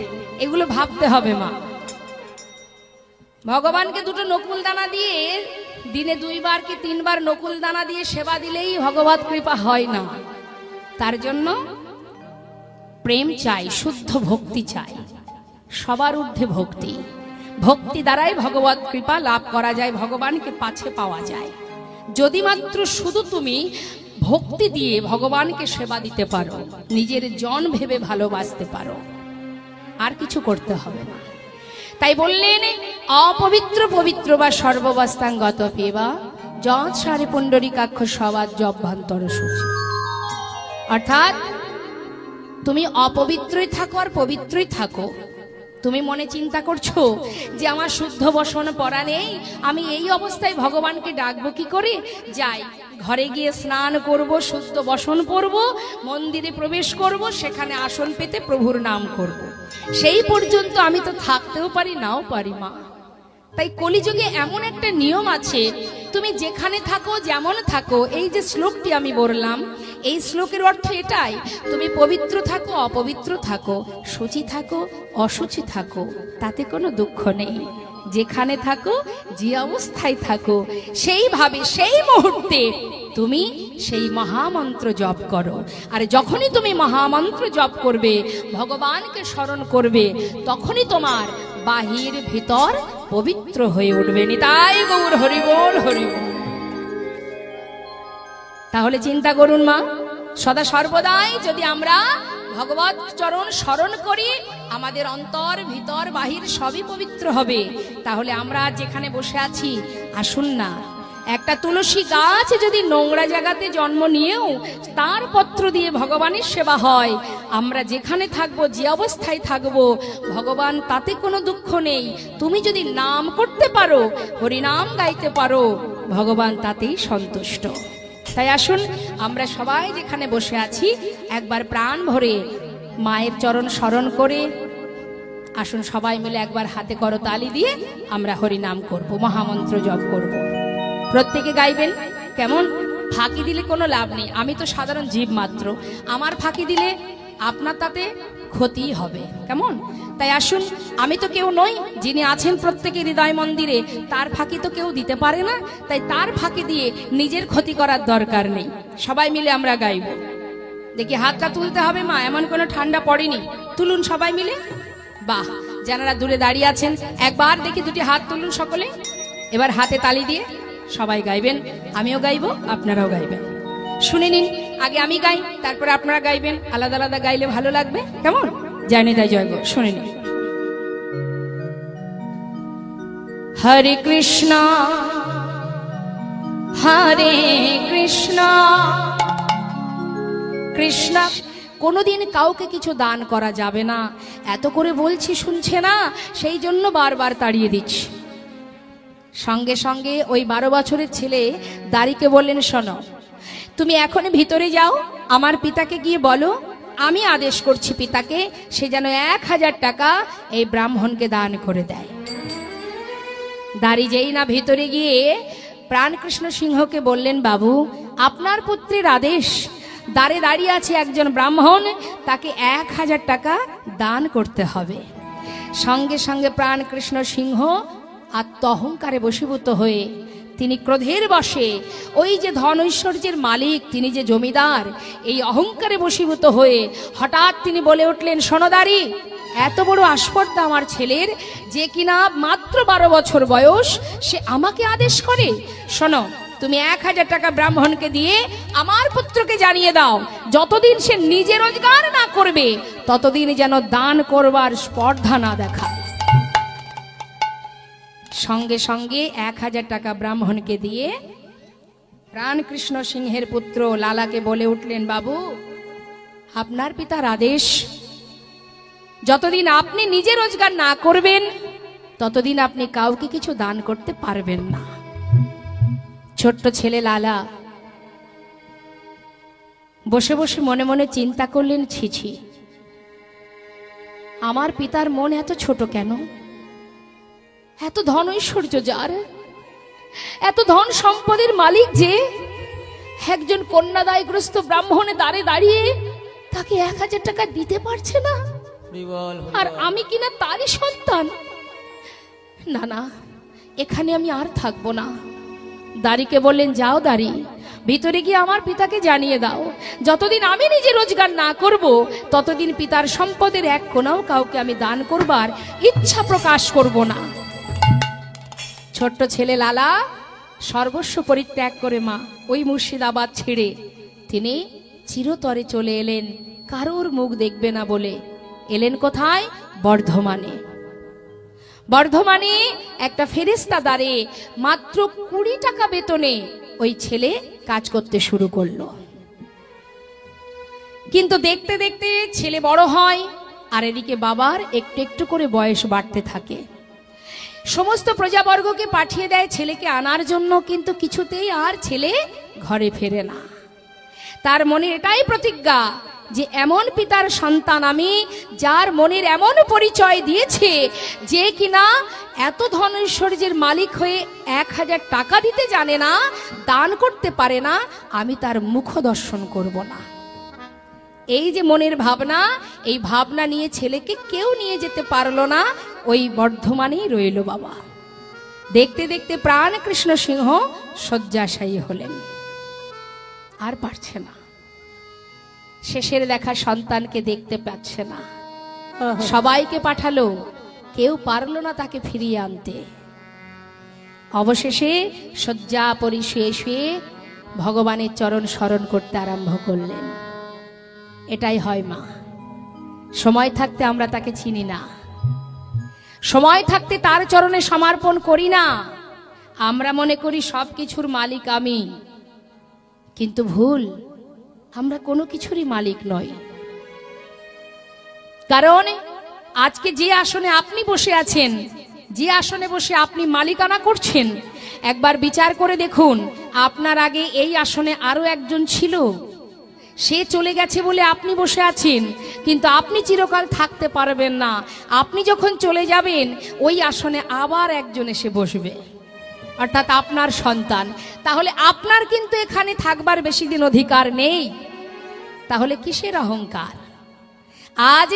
এগুলো ভাবতে হবে মা। ভগবানকে 2টো নকুল দানা দিয়ে, দিনে 2 বার কি 3 বার নকুল দানা দিয়ে সেবা দিলেই ভগবত কৃপা হয় না। তার জন্য প্রেম চাই, শুদ্ধ ভক্তি চাই, সবার ঊর্ধ্বে ভক্তি। ভক্তি দ্বারাই ভগবত কৃপা লাভ করা যায়, ভগবানকে পাছে পাওয়া যায়। যদি মাত্র শুধু তুমি ভক্তি দিয়ে ভগবানকে সেবা দিতে পারো, নিজের জন ভেবে ভালোবাসতে পারো, আর কিছু করতে হবে না। তাই বললেন অপবিত্র পবিত্র বা সর্ববস্থাঙ্গত পেবা যৎ সারে পুণ্ডরিকাক্ষ সবাদ জভ্যন্তর সূচি। অর্থাৎ তুমি অপবিত্রই থাকো আর পবিত্রই থাকো। তুমি মনে চিন্তা করছো যে আমার শুদ্ধ বসন পরা নেই, আমি এই অবস্থায় ভগবানকে ডাকবো কি করে? যাই ঘরে গিয়ে স্নান করব, শুদ্ধ বসন পরব, মন্দিরে প্রবেশ করব, সেখানে আসন পেতে প্রভুর নাম করব। সেই পর্যন্ত আমি তো থাকতেও পারি, নাও পারি মা। তাই কলিযুগে এমন একটা নিয়ম আছে, তুমি যেখানে থাকো যেমন থাকো, এই যে শ্লোকটি আমি বললাম, এই শ্লোকের অর্থ এটাই, তুমি পবিত্র থাকো অপবিত্র থাকো, শুচি থাকো অশুচি থাকো, তাতে কোনো দুঃখ নেই। যেখানে থাকো যে অবস্থায় থাকো, সেইভাবে সেই মুহূর্তে তুমি সেই মহামন্ত্র জপ করো। আর যখনই তুমি মহামন্ত্র জপ করবে, ভগবানকে স্মরণ করবে, তখনই তোমার বাহির ভিতর পবিত্র হয়ে উঠবে। নিতাই গৌর হরি বল, হরি বল। তাহলে চিন্তা করুন মা, সদা সর্বদাই যদি আমরা ভগবত চরণ স্মরণ করি, আমাদের অন্তর ভিতর বাহির সবই পবিত্র হবে। তাহলে আমরা যেখানে বসে আছি, আসুন না, একটা তুলসী গাছ যদি নোংরা জায়গাতে জন্ম নিয়েও তার পত্র দিয়ে ভগবানের সেবা হয়, আমরা যেখানে থাকবো যে অবস্থায় থাকবো, ভগবান তাতে কোনো দুঃখ নেই। তুমি যদি নাম করতে পারো, হরিনাম গাইতে পারো, ভগবান তাতেই সন্তুষ্ট। তাই আসুন আমরা সবাই যেখানে বসে আছি একবার প্রাণ ভরে মায়ের চরণ স্মরণ করে, আসুন সবাই মিলে একবার হাতে করতালি দিয়ে আমরা হরিনাম করব, মহামন্ত্র জপ করব। প্রত্যেকে গাইবেন। কেমন? ফাঁকি দিলে কোনো লাভ নেই, আমি তো সাধারণ জীব মাত্র, আমার ফাঁকি দিলে আপনার তাতে ক্ষতি হবে। কেমন? তাই আসুন, আমি তো কেউ নই, যিনি আছেন প্রত্যেকের হৃদয় মন্দিরে, তার ফাঁকি তো কেউ দিতে পারে না। তাই তার ফাঁকি দিয়ে নিজের ক্ষতি করার দরকার নেই। সবাই মিলে আমরা গাইব। দেখি হাতটা তুলতে হবে মা, এমন কোনো ঠান্ডা পড়েনি, তুলুন সবাই মিলে। বাহ, যারা দূরে দাঁড়িয়ে আছেন একবার দেখি 2টি হাত তুলুন সকলে। এবার হাতে তালি দিয়ে সবাই গাইবেন, আমিও গাইব, আপনারাও গাইবেন। শুনে নিন, আগে আমি গাই, তারপরে আপনারা গাইবেন। আলাদা আলাদা গাইলে ভালো লাগবে। কেমন? জানি তাই জয় গো। শুনে নিন। হরে কৃষ্ণ হরে কৃষ্ণ কৃষ্ণ। কোনোদিন কাউকে কিছু দান করা যাবে না, এত করে বলছি শুনছে না, সেই জন্য বারবার তাড়িয়ে দিচ্ছি। সঙ্গে সঙ্গে ওই 12 বছরের ছেলে দাড়িকে বললেন, শোনো, তুমি এখন ভিতরে যাও, আমার পিতাকে গিয়ে বলো, আমি আদেশ করছি পিতাকে, সে যেন 1000 টাকা এই ব্রাহ্মণকে দান করে দেয়। দাড়ি যেই না ভিতরে গিয়ে প্রাণকৃষ্ণ সিংহকে বললেন, বাবু, আপনার পুত্রের আদেশ, দ্বারে দাঁড়িয়ে আছে একজন ব্রাহ্মণ, তাকে 1000 টাকা দান করতে হবে। সঙ্গে সঙ্গে প্রাণকৃষ্ণ সিংহ আত্ম অহংকারে বশীভূত হয়ে, তিনি ক্রোধের বশে, ওই যে ধন ঐশ্বর্যের মালিক, তিনি যে জমিদার, এই অহংকারে বশীভূত হয়ে হঠাৎ তিনি বলে উঠলেন, সোনদারি, এত বড় আস্পর্ধা আমার ছেলের, যে কিনা মাত্র 12 বছর বয়স, সে আমাকে আদেশ করে। শোনো, তুমি 1000 টাকা ব্রাহ্মণকে দিয়ে আমার পুত্রকে জানিয়ে দাও, যতদিন সে নিজে রোজগার না করবে, ততদিন যেন দান করবার স্পর্ধা না দেখায়। সঙ্গে সঙ্গে 1000 টাকা ব্রাহ্মণকে দিয়ে প্রাণকৃষ্ণ সিংহের পুত্র লালাকে বলে উঠলেন, বাবু, আপনার পিতার আদেশ, যতদিন আপনি নিজে রোজগার না করবেন, ততদিন আপনি কাউকে কিছু দান করতে পারবেন না। ছোট্ট ছেলে লালা বসে বসে মনে মনে চিন্তা করলেন, ছিছি, আমার পিতার মন এত ছোট কেন? এত ধন ঐশ্বর্য যার, এত ধন সম্পদের মালিক যে, একজন কন্যাদায়গ্রস্ত ব্রাহ্মণে দ্বারে দাঁড়িয়ে তাকে 1000 টাকা দিতে পারছে না, আর আমি কিনা তারই সন্তান। না না, এখানে আমি আর থাকবো না। দাড়িকে বললেন, যাও দাড়ি, ভিতরে গিয়ে আমার পিতাকে জানিয়ে দাও, যতদিন আমি নিজে রোজগার না করব ততদিন পিতার সম্পদের এক কোনাও কাউকে আমি দান করবার ইচ্ছা প্রকাশ করব না। ছোট্ট ছেলে লালা সর্বস্ব পরিত্যাগ করে মা ওই মুর্শিদাবাদ ছেড়ে তিনি চিরতরে চলে এলেন, কারোর মুখ দেখবে না বলে। এলেন কোথায়? বর্ধমানে। বর্ধমানে একটা ফেরেশতা দ্বারে মাত্র 20 টাকা বেতনে ওই ছেলে কাজ করতে শুরু করলো। কিন্তু দেখতে দেখতে ছেলে বড় হয়, আর এদিকে বাবার একটু একটু করে বয়স বাড়তে থাকে। সমস্ত প্রজাবর্গকে পাঠিয়ে দেয় ছেলেকে আনার জন্য, কিন্তু কিছুতেই আর ছেলে ঘরে ফেরে না। তার মনে এটাই প্রতিজ্ঞা যে এমন পিতার সন্তান আমি, যার মনের এমন পরিচয় দিয়েছে যে কিনা এত ধন ঐশ্বর্যের মালিক হয়ে 1000 টাকা দিতে জানে না, দান করতে পারে না, আমি তার মুখ দর্শন করব না। এই যে মনের ভাবনা, এই ভাবনা নিয়ে ছেলেকে কেউ নিয়ে যেতে পারলো না, ওই বর্ধমানেই রইল বাবা। দেখতে দেখতে প্রাণ কৃষ্ণ সিংহ শয্যাশায়ী হলেন, আর পারছে না। শেষের দেখা সন্তানকে দেখতে পাচ্ছে না, সবাইকে পাঠালো, কেউ পারল না তাকে ফিরিয়ে আনতে। অবশেষে শয্যা পরি শুয়ে শুয়ে ভগবানের চরণ স্মরণ করতে আরম্ভ করলেন। এটাই হয় মা, সময় থাকতে আমরা তাকে চিনি না, সময় থাকতে তার চরণে সমর্পণ করি না। আমরা মনে করি সব কিছুর মালিক আমি, কিন্তু ভুল, আমরা কোনো কিছুরই মালিক নই। কারণ আজকে যে আসনে আপনি বসে আছেন, যে আসনে বসে আপনি মালিকানা করছেন, একবার বিচার করে দেখুন, আপনার আগে এই আসনে আরো একজন ছিল, সে চলে গেছে বলে আপনি বসে আছেন, কিন্তু আপনি চিরকাল থাকতে পারবেন না। আপনি যখন চলে যাবেন ওই আসনে আবার একজন এসে বসবে, অর্থাৎ আপনার সন্তান। তাহলে আপনার কিন্তু এখানে থাকবার বেশি দিন অধিকার নেই। তাহলে কিসের অহংকার? আজ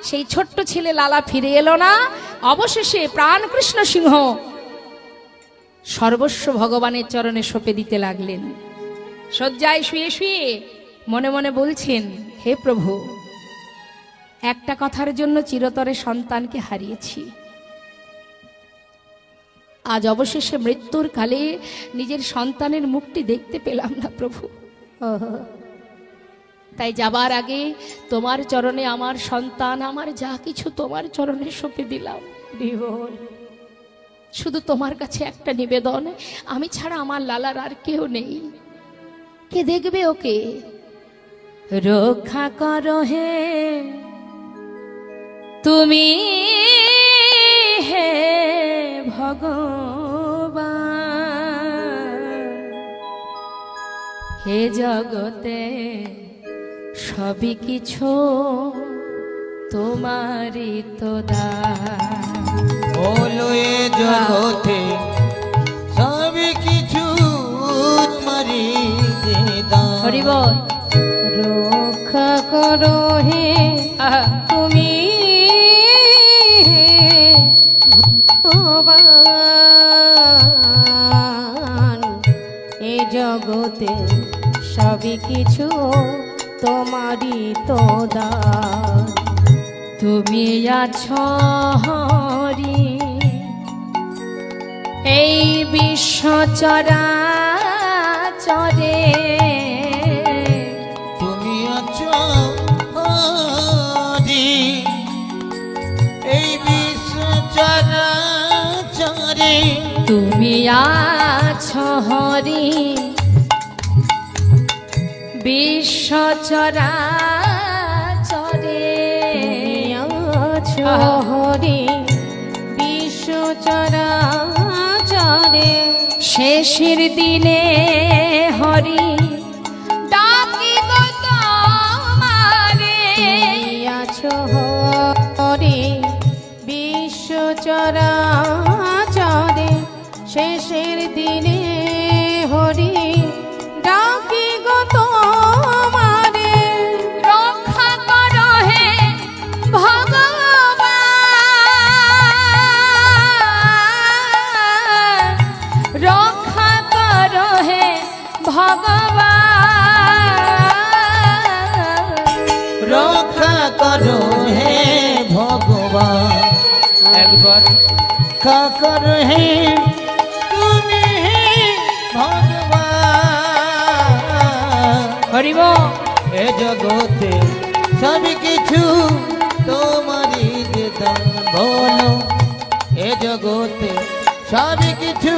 সেই ছোট্ট ছেলে লালা ফিরে এলো না। অবশেষে প্রাণ কৃষ্ণ সিংহ সর্বস্ব ভগবানের চরণে সঁপে দিতে লাগলেন। শয্যায় শুয়ে শুয়ে মনে মনে বলছেন, হে প্রভু, একটা কথার জন্য চিরতরে সন্তানকে হারিয়েছি, আজ অবশেষে মৃত্যুর কালে নিজের সন্তানের মুখটি দেখতে পেলাম না প্রভু। তাই যাবার আগে তোমার চরণে আমার সন্তান, আমার যা কিছু তোমার চরণে সঁপে দিলাম। শুধু তোমার কাছে একটা নিবেদন, আমি ছাড়া আমার লালার আর কেউ নেই, কে দেখবে ওকে? রক্ষা করো হে তুমি, হে ভগবান, হে জগতে সবই কিছু তোমারই তো দান। বলো এ জগতে সবই কিছু তোমারই দান। হরি বল। রক্ষা করো হে তুমি, ভগবান, এ জগতে সবই কিছু তোমারই তো দান। তুমি আছো হরি এই বিশ্ব চরাচরে, তুমি আছো হরি এই বিশ্ব চরাচরে, তুমি আছো হরি বিশ্ব চরাচরে, আছো হরি বিশ্ব চরাচরে। শেষের দিনে হরি ডাকিব তোমারে, আছো হরি বিশ্ব চরাচরে। শেষের দিনে হরি ডাকি ভগবান রক্ষা করো হে ভগবান, একবার রক্ষা করো হে তুমি হে ভগবান। হরিব এ জগতে সব কিছু তোমারই যে দান, বলো এ জগতে সব কিছু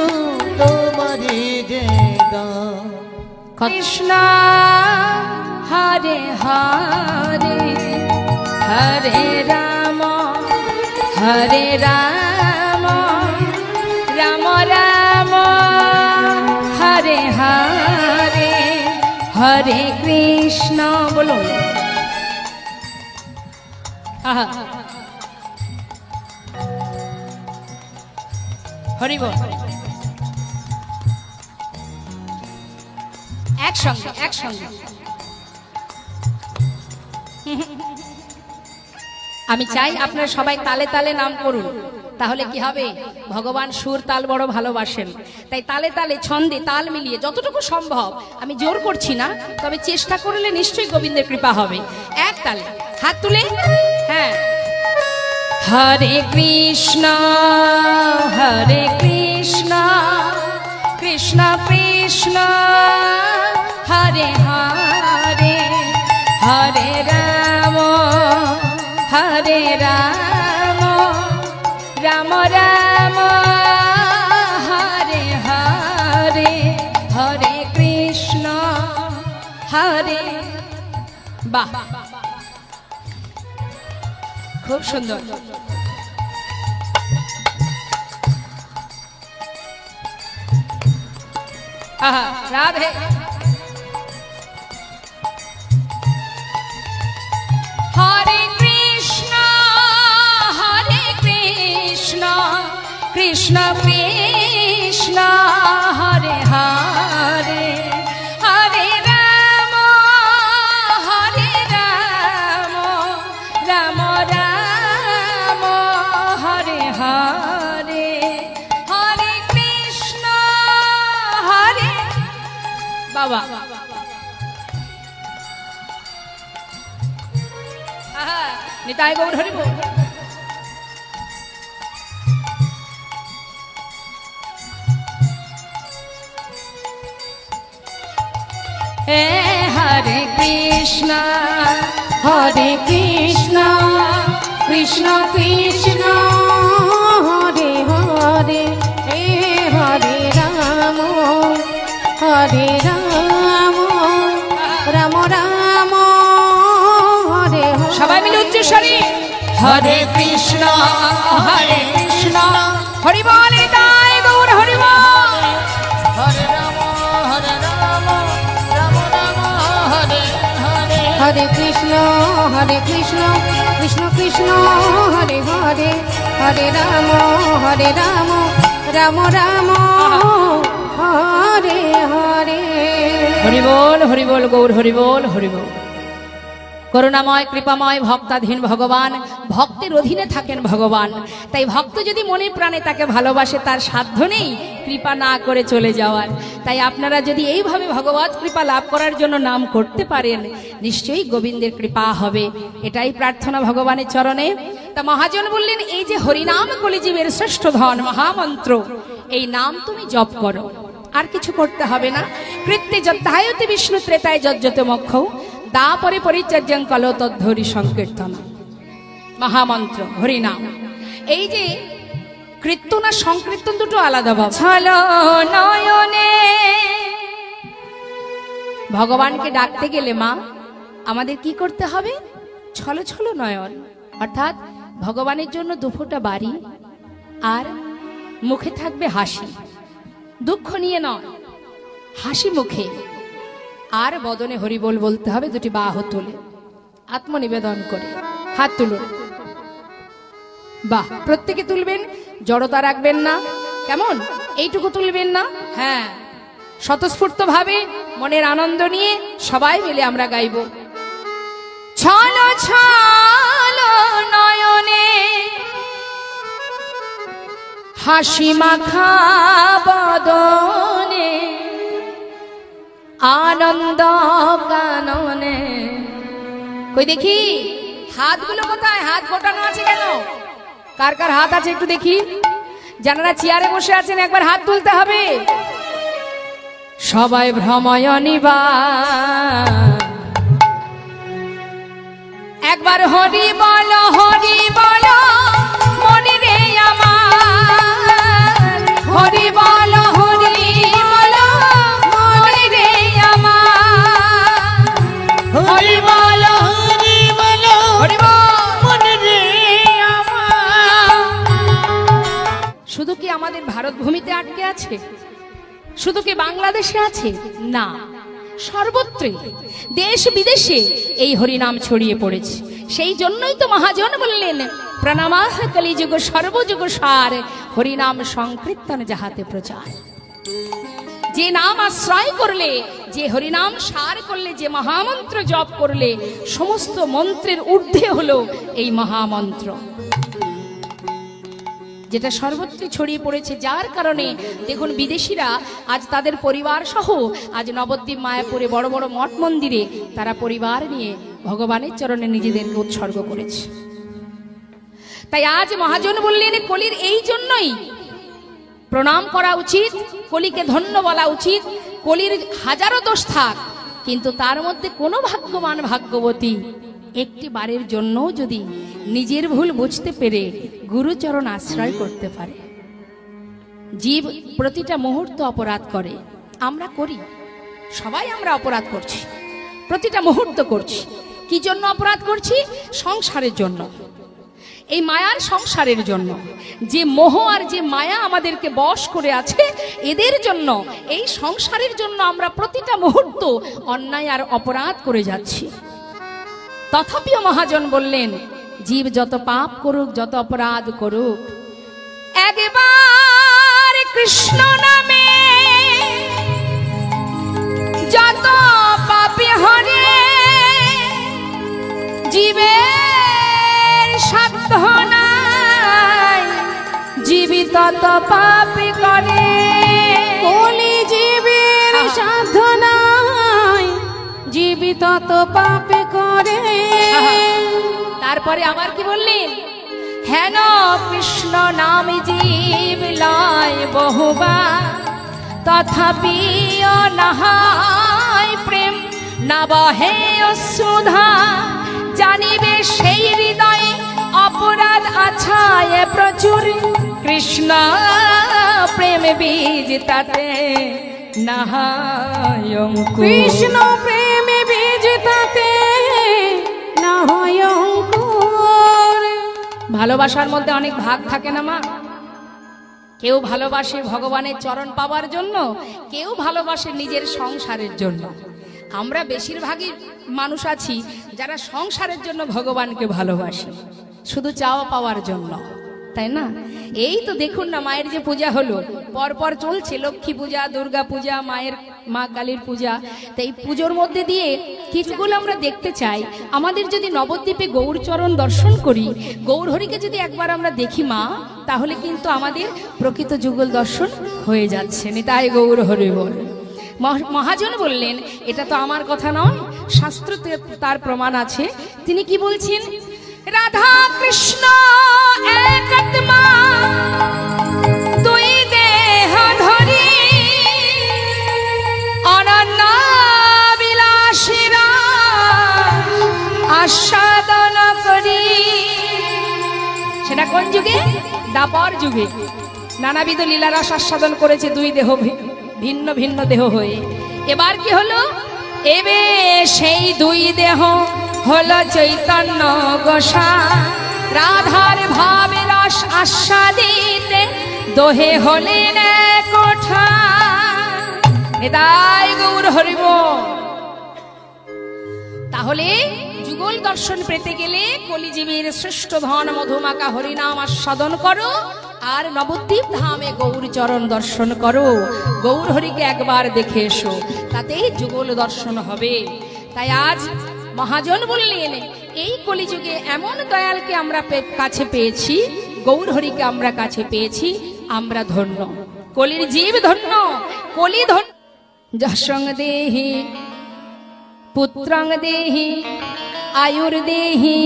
তোমারই যে দান। কৃষ্ণ হরে হরে হরে রাম হরে রাম রাম রাম হরে হরে হরে কৃষ্ণ। বলুন আহা হরি বল একসঙ্গে একসঙ্গে। আমি চাই আপনারা সবাই তালে তালে নাম করুন, তাহলে কি হবে? ভগবান সুর তাল বড় ভালোবাসেন, তাই তালে তালে ছন্দে তাল মিলিয়ে যতটুকু সম্ভব, আমি জোর করছি না, তবে চেষ্টা করলে নিশ্চয়ই গোবিন্দের কৃপা হবে। এক তালে হাত তুলে, হ্যাঁ। হরে কৃষ্ণ কৃষ্ণ কৃষ্ণ হরে হরে হরে রাম রাম রাম হরে হরে হরে কৃষ্ণ হরে। বাহ, খুব সুন্দর। আহা রাধে। হরে কৃষ্ণ কৃষ্ণ কৃষ্ণ হরে হরে হরে রাম রাম রাম হরে হরে হরে কৃষ্ণ হরে। বাবা আহা নিতাই গৌর হরি বল। হরে কৃষ্ণ কৃষ্ণ কৃষ্ণ হরে হরে হরে রাম রাম রাম হরে হরে। সবাই মিলে উচ্চস্বরে হরে কৃষ্ণ হরি বল নিতাই গৌর হরি বল। হরে রাম রাম রাম হরে হরে। হরে কৃষ্ণ কৃষ্ণ কৃষ্ণ হরে হরে হরে রাম রাম রাম হরে হরে। হরি বল গৌর হরি বল হরি বল। করুণাময় কৃপাময় ভক্তাধীন ভগবান, ভক্তের অধীনে থাকেন ভগবান। তাই ভক্ত যদি মনে প্রাণে তাকে ভালোবাসে, তার সাধ্য নেই কৃপা না করে চলে যাওয়ার। তাই আপনারা যদি এইভাবে ভগবত কৃপা লাভ করার জন্য নাম করতে পারেন, নিশ্চয়ই গোবিন্দের কৃপা হবে, এটাই প্রার্থনা ভগবানের চরণে। তা মহাজন বললেন, এই যে হরিনাম কলিজীবের শ্রেষ্ঠ ধন মহামন্ত্র, এই নাম তুমি জপ করো, আর কিছু করতে হবে না। কৃত্যে যদ্ধায়তে বিষ্ণু ত্রেতায় যজ্জতে মোক্ষ দাপরে পরিচর্যং কল তদ্ধরি সংকীর্তন। মহামন্ত্র হরিনাম। এই যে কীর্তন আর সংকীর্তন দুটো আলাদা ভাব। ছলো নয়নে ভগবানকে ডাকতে গেলে মা আমাদের কি করতে হবে? ছলো ছলো নয়ন, অর্থাৎ ভগবানের জন্য দুফোঁটা বাড়ি, আর মুখে থাকবে হাসি, দুঃখ নিয়ে নয়, হাসি মুখে, আর বদনে হরিবোল বলতে হবে, দুটি বাহু তুলে আত্মনিবেদন করে। হাত তুলুন, বাহ, প্রত্যেকে তুলবেন, জড়তা রাখবেন না, কেমন এইটুকু তুলবেন না, হ্যাঁ, স্বতঃস্ফূর্ত ভাবে মনের আনন্দ নিয়ে সবাই মিলে আমরা গাইব। ছলো ছলো নয়নে হাসি মাখা বদনে আনন্দ কাননে। কই দেখি হাতগুলো কোথায়? হাত গোটানো আছে কেন? কার কার হাত আছে একটু দেখি। যারা চেয়ারে বসে আছেন একবার হাত তুলতে হবে। সবাই ভ্রময় নিবার, একবার হরি বলো মনে রে আমার, হরি বলো মনে রে আমার, হরি বল হরি বল মনে রে আমার। শুধু কি আমাদের ভারত ভূমিতে আটকে আছে? শুধু কি বাংলাদেশে আছে? না, সর্বত্রই দেশ বিদেশে এই হরিনাম ছড়িয়ে পড়েছে। সেই জন্যই তো মহাজন বললেন, প্রণামাহ কলিযুগ সর্বযুগ সার, হরিনাম সংকীর্তন যাহাতে প্রচার। যে নাম আশ্রয় করলে, যে হরিনাম সার করলে, যে মহামন্ত্র জপ করলে, সমস্ত মন্ত্রের ঊর্ধ্বে হলো এই মহামন্ত্র, যেটা সর্বত্র ছড়িয়ে পড়েছে। যার কারণে দেখুন বিদেশিরা আজ তাদের পরিবার সহ আজ নবদ্বীপ মায়াপুরে বড় বড় মঠ মন্দিরে তারা পরিবার নিয়ে ভগবানের চরণে নিজেদেরকে উৎসর্গ করেছে। তাই আজ মহাজন বললেন, কলির এই জন্যই প্রণাম করা উচিত, কলিকে ধন্য বলা উচিত। কলির হাজারো দোষ থাক, কিন্তু তার মধ্যে কোনো ভাগ্যবান ভাগ্যবতী একটি বারের জন্য যদি নিজের ভুল বুঝতে পেরে গুরুচরণ আশ্রয় করতে পারে। জীব প্রতিটা মুহূর্ত অপরাধ করে, আমরা করি, সবাই আমরা অপরাধ করছি, প্রতিটা মুহূর্ত করছি। কি জন্য অপরাধ করছি? সংসারের জন্য, এই মায়ার সংসারের জন্য। যে মোহ আর যে মায়া আমাদেরকে বশ করে আছে, এদের জন্য, এই সংসারের জন্য আমরা প্রতিটা মুহূর্ত অন্যায় আর অপরাধ করে যাচ্ছি। তথাপিও মহাজন বললেন, জীব যত পাপ করুক, যত অপরাধ করুক, একবার কৃষ্ণ নামে যত পাপে হরে, জীবের সাধ্য নাই, জীবী তত পাপে করে। কলি জীবের সাধ্য নাই, জীবী তত পাপে করে। তারপরে আবার কি বললেন? হেন কৃষ্ণ নাম জীব লয় বহুবার, তথাপিও নাহাই প্রেম, না বহে অশ্রুধা, জানিবে সেই হৃদয়ে অপরাধ আছায় প্রচুর, কৃষ্ণ প্রেম বীজ তাতে নাহায় অঙ্কুর। কৃষ্ণ প্রেমে বীজ তাতে না হয় অঙ্কুর। ভালোবাসার মধ্যে অনেক ভাগ থাকে না মা? কেউ ভালোবাসে ভগবানের চরণ পাওয়ার জন্য, কেউ ভালোবাসে নিজের সংসারের জন্য। আমরা বেশিরভাগই মানুষ আছি যারা সংসারের জন্য ভগবানকে ভালোবাসি, শুধু চাওয়া পাওয়ার জন্য, তাই না? এই তো দেখুন না, মায়ের যে পূজা হলো, পরপর চলছে লক্ষ্মী পূজা, দুর্গা পূজা, মায়ের মা কালীর পূজা। তাই এই পুজোর মধ্যে দিয়ে কিছুগুলো আমরা দেখতে চাই। আমাদের যদি নবদ্বীপে গৌরচরণ দর্শন করি, গৌরহরিকে যদি একবার আমরা দেখি মা, তাহলে কিন্তু আমাদের প্রকৃত যুগল দর্শন হয়ে যাচ্ছে। নিতাই গৌরহরি বল। মহাজন বললেন, এটা তো আমার কথা নয়, শাস্ত্রতে তার প্রমাণ আছে। তিনি কি বলছেন? রাধা কৃষ্ণ এক আত্মা, দুই দেহ ধরি, অনন্য বিলাসীরা আস্বাদন করি। সেটা কোন যুগে? দ্বাপর যুগে নানাবিধ লীলারস আস্বাদন করেছে দুই দেহ, ভিন্ন ভিন্ন দেহ হয়ে। এবার কি হলো? এবে সেই দুই দেহ হলো চৈতন্য গোসাই, রাধার ভাবে রস আস্বাদিতে দোহে হলেন কোঠা। নিতাই গৌর হরি বল। তাহলে যুগল দর্শন পেতে গেলে কলিজীবীর শ্রেষ্ঠ ধন মধুমাকা হরিনাম আস্বাদন করো, আর নবদ্বীপ ধামে গৌর চরণ দর্শন করো, গৌর হরিকে একবার দেখে এসো, তাতেই যুগল দর্শন হবে। তাই আজ মহাজন বললেন, এই কলিযুগে এমন দয়ালকে আমরা কাছে পেয়েছি, গৌর হরিকে আমরা কাছে পেয়েছি, আমরা ধন্য, কলির জীব ধন্য, কলি ধন্য। যশং দেহি পুত্রং দেহি আয়ুর্দেহি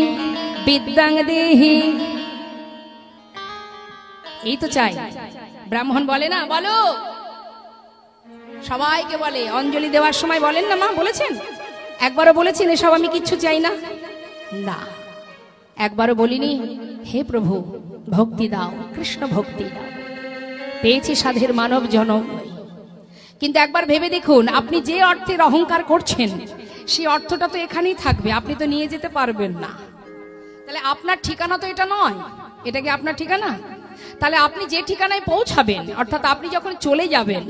বিদ্যাং দেহি। এই তো চাই। ব্রাহ্মণ বলে না, বলো, সবাইকে বলে, অঞ্জলি দেওয়ার সময় বলেন না, মা বলেছেন, একবারও বলেছেন এসব আমি কিচ্ছু চাই না? না, একবারও বলিনি হে প্রভু ভক্তি দাও, কৃষ্ণ ভক্তি দাও, পেয়েছি সাধের মানব জনম। কিন্তু একবার ভেবে দেখুন, আপনি যে অর্থের অহংকার করছেন সেই অর্থটা তো এখানেই থাকবে, আপনি তো নিয়ে যেতে পারবেন না। তাহলে আপনার ঠিকানা তো এটা নয়, এটা কি আপনার ঠিকানা? তাহলে আপনি যে ঠিকানায় পৌঁছাবেন, অর্থাৎ আপনি যখন চলে যাবেন,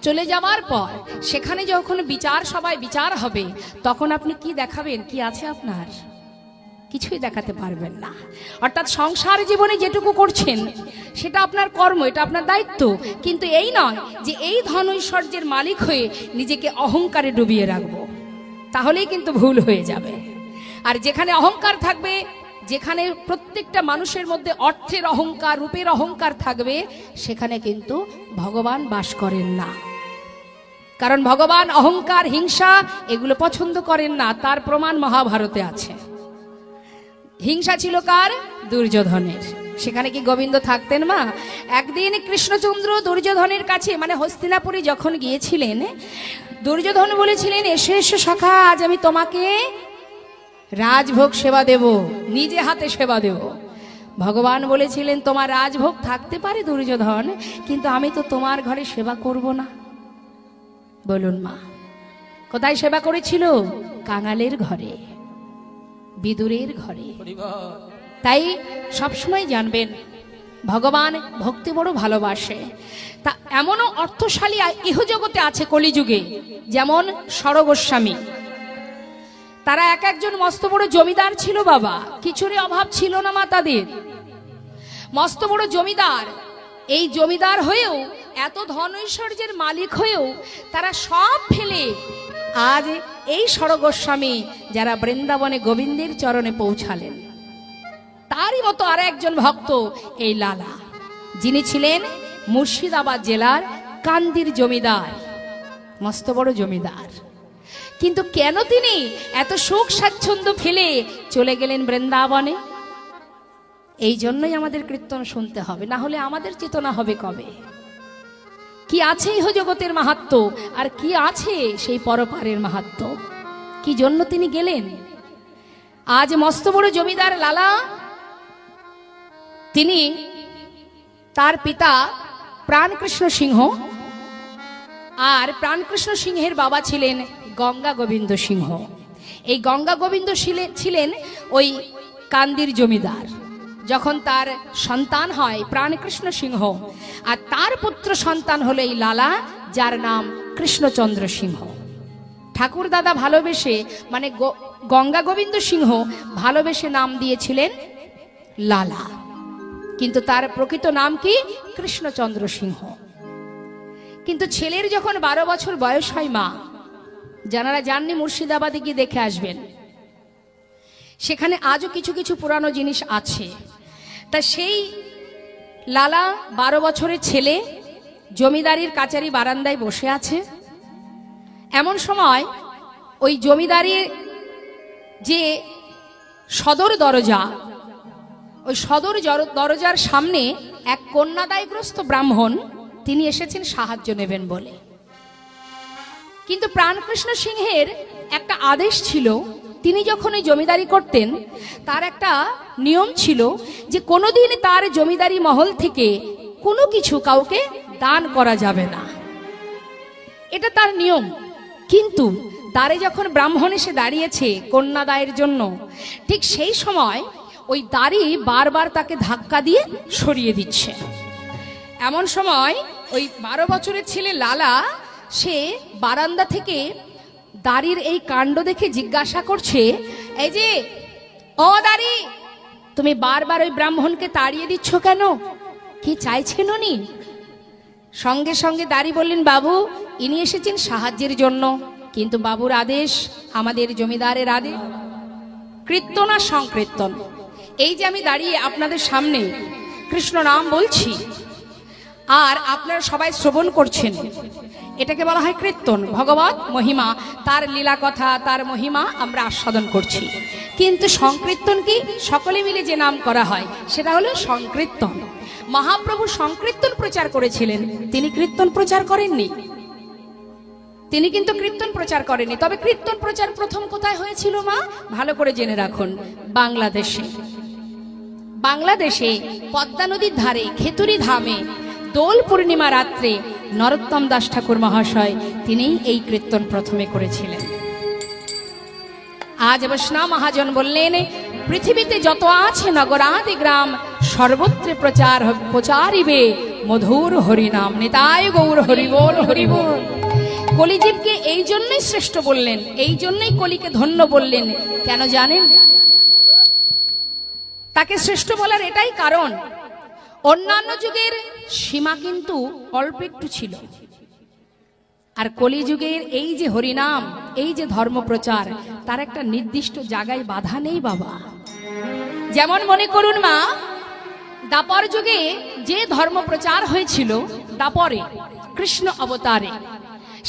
চলে যাওয়ার পর সেখানে যখন বিচার সবাই বিচার হবে, তখন আপনি কি দেখাবেন? কি আছে আপনার? কিছুই দেখাতে পারবেন না। অর্থাৎ সংসার জীবনে যেটুকু করছেন সেটা আপনার কর্ম, এটা আপনার দায়িত্ব, কিন্তু এই নয় যে এই ধন ঐশ্বর্যের মালিক হয়ে নিজেকে অহংকারে ডুবিয়ে রাখবো, তাহলেই কিন্তু ভুল হয়ে যাবে। আর যেখানে অহংকার থাকবে, যেখানে প্রত্যেকটা মানুষের মধ্যে অর্থের অহংকার, রূপের অহংকার থাকবে, সেখানে কিন্তু ভগবান বাস করেন না। কারণ ভগবান অহংকার, হিংসা এগুলো পছন্দ করেন না। তার প্রমাণ মহাভারতে আছে। হিংসা ছিল কার? দুর্যোধনের। সেখানে কি গোবিন্দ থাকতেন মা? একদিন কৃষ্ণচন্দ্র দুর্যোধনের কাছে, মানে হস্তিনাপুরে যখন গিয়েছিলেন, দুর্যোধন বলেছিলেন, এসো এসো সখা, আজ আমি তোমাকে রাজভোগ সেবা দেব, নিজে হাতে সেবা দেব। ভগবান বলেছিলেন, তোমার রাজভোগ থাকতে পারে দুর্যোধন, কিন্তু আমি তো তোমার ঘরে সেবা করব না। বলুন মা, কোথায় সেবা করেছিল? কাঙালের ঘরে, বিদুরের ঘরে। তাই সবসময় জানবেন ভগবান ভক্তি বড় ভালোবাসে। তা এমনও অর্থশালী ইহজগতে আছে কলিযুগে, যেমন সরগোস্বামী। তারা এক একজন মস্ত বড় জমিদার ছিল বাবা, কিছুরই অভাব ছিল না মা তাদের। মস্ত বড় জমিদার, এই জমিদার হয়েও, এত ধন ঐশ্বর্যের মালিক হয়েও তারা সব ফেলে আজ এই সরগোস্বামী যারা বৃন্দাবনে গোবিন্দের চরণে পৌঁছালেন, তারই মতো আর একজন ভক্ত এই লালা, যিনি ছিলেন মুর্শিদাবাদ জেলার কান্দির জমিদার, মস্ত বড় জমিদার। কিন্তু কেন তিনি এত সুখ স্বাচ্ছন্দ্য ফেলে চলে গেলেন বৃন্দাবনে? এই জন্যই আমাদের কীর্তন শুনতে হবে, না হলে আমাদের চেতনা হবে কবে? কি আছে ইহ জগতের মাহাত্ম্য, আর কি আছে সেই পরপারের মাহাত্ম্য? কি জন্য তিনি গেলেন? আজ মস্ত বড় জমিদার লালা, তিনি, তার পিতা প্রাণকৃষ্ণ সিংহ, আর প্রাণকৃষ্ণ সিংহের বাবা ছিলেন গঙ্গা গোবিন্দ সিংহ। এই গঙ্গা গোবিন্দ ছিলেন ওই কান্দির জমিদার। যখন তার সন্তান হয় প্রাণকৃষ্ণ সিংহ, আর তার পুত্র সন্তান হলো এই লালা, যার নাম কৃষ্ণচন্দ্র সিংহ। ঠাকুর দাদা ভালোবেসে, মানে গঙ্গা গোবিন্দ সিংহ ভালোবেসে নাম দিয়েছিলেন লালা, কিন্তু তার প্রকৃত নাম কি? কৃষ্ণচন্দ্র সিংহ। কিন্তু ছেলের যখন 12 বছর বয়স হয়, মা, যারা যাননি মুর্শিদাবাদে গিয়ে দেখে আসবেন, সেখানে আজও কিছু কিছু পুরানো জিনিস আছে। তা সেই লালা 12 বছরের ছেলে জমিদারির কাচারি বারান্দায় বসে আছে। এমন সময় ওই জমিদারির যে সদর দরজা, ওই সদর দরজার সামনে এক কন্যাদায়গ্রস্ত ব্রাহ্মণ, তিনি এসেছেন সাহায্য নেবেন বলে। কিন্তু প্রাণকৃষ্ণ সিংহের একটা আদেশ ছিল, তিনি যখন এই জমিদারি করতেন, তার একটা নিয়ম ছিল যে কোনোদিন তার জমিদারি মহল থেকে কোনো কিছু কাউকে দান করা যাবে না, এটা তার নিয়ম। কিন্তু দ্বারে যখন ব্রাহ্মণ এসে দাঁড়িয়েছে কন্যাদায়ের জন্য, ঠিক সেই সময় ওই দাড়ি বারবার তাকে ধাক্কা দিয়ে সরিয়ে দিচ্ছে। এমন সময় ওই 12 বছরের ছেলে লালা, সে বারান্দা থেকে দাড়ির এই কাণ্ড দেখে জিজ্ঞাসা করছে, এই যে ও দাড়ি, তুমি বারবার ওই ব্রাহ্মণকে তাড়িয়ে দিচ্ছ কেন? কি চাইছেন উনি? সঙ্গে সঙ্গে দাড়ি বললেন, বাবু, ইনি এসেছেন সাহায্যের জন্য, কিন্তু বাবুর আদেশ, আমাদের জমিদারের আদেশ, কীর্তন আর সংকীর্তন। এই যে আমি দাঁড়িয়ে আপনাদের সামনে কৃষ্ণ নাম বলছি, আর আপনারা সবাই শ্রবণ করছেন, এটাকে বলা হয় কীর্তন। ভগবত মহিমা, তার লীলা কথা, তার মহিমা আমরা আস্বাদন করছি। কিন্তু সংকীর্তন কি? সকলে মিলে যে নাম করা হয় সেটা হলো সংকীর্তন। মহাপ্রভু সংকীর্তন প্রচার করেছিলেন, তিনি কীর্তন প্রচার করেননি। তিনি কিন্তু কীর্তন প্রচার করেননি। তবে কীর্তন প্রচার প্রথম কোথায় হয়েছিল মা? ভালো করে জেনে রাখুন, বাংলাদেশে। বাংলাদেশে পদ্মা নদীর ধারে খেতুরি ধামে দোল পূর্ণিমা রাত্রে নরোত্তম দাস ঠাকুর মহাশয় তিনি এই কীর্তন প্রথমে করেছিলেন। আজ বৈষ্ণব মহাজন বললেন, পৃথিবীতে যত আছে নগরাদি গ্রাম সর্বত্র প্রচারিবে মধুর হরিনাম। নিতাই গৌর হরিবোল হরিবোল। কলিজীবকে এই জন্যই শ্রেষ্ঠ বললেন, এই জন্যই কলিকে ধন্য বললেন। কেন জানেন? তাকে শ্রেষ্ঠ বলার এটাই কারণ, অন্যান্য যুগের সীমা কিন্তু অল্প একটু ছিল, আর কলিযুগের এই যে হরিনাম, এই যে ধর্মপ্রচার, তার একটা নির্দিষ্ট জায়গায় বাধা নেই বাবা। যেমন মনে করুন মা, দাপর যুগে যে ধর্মপ্রচার হয়েছিল, দাপরে কৃষ্ণ অবতারে,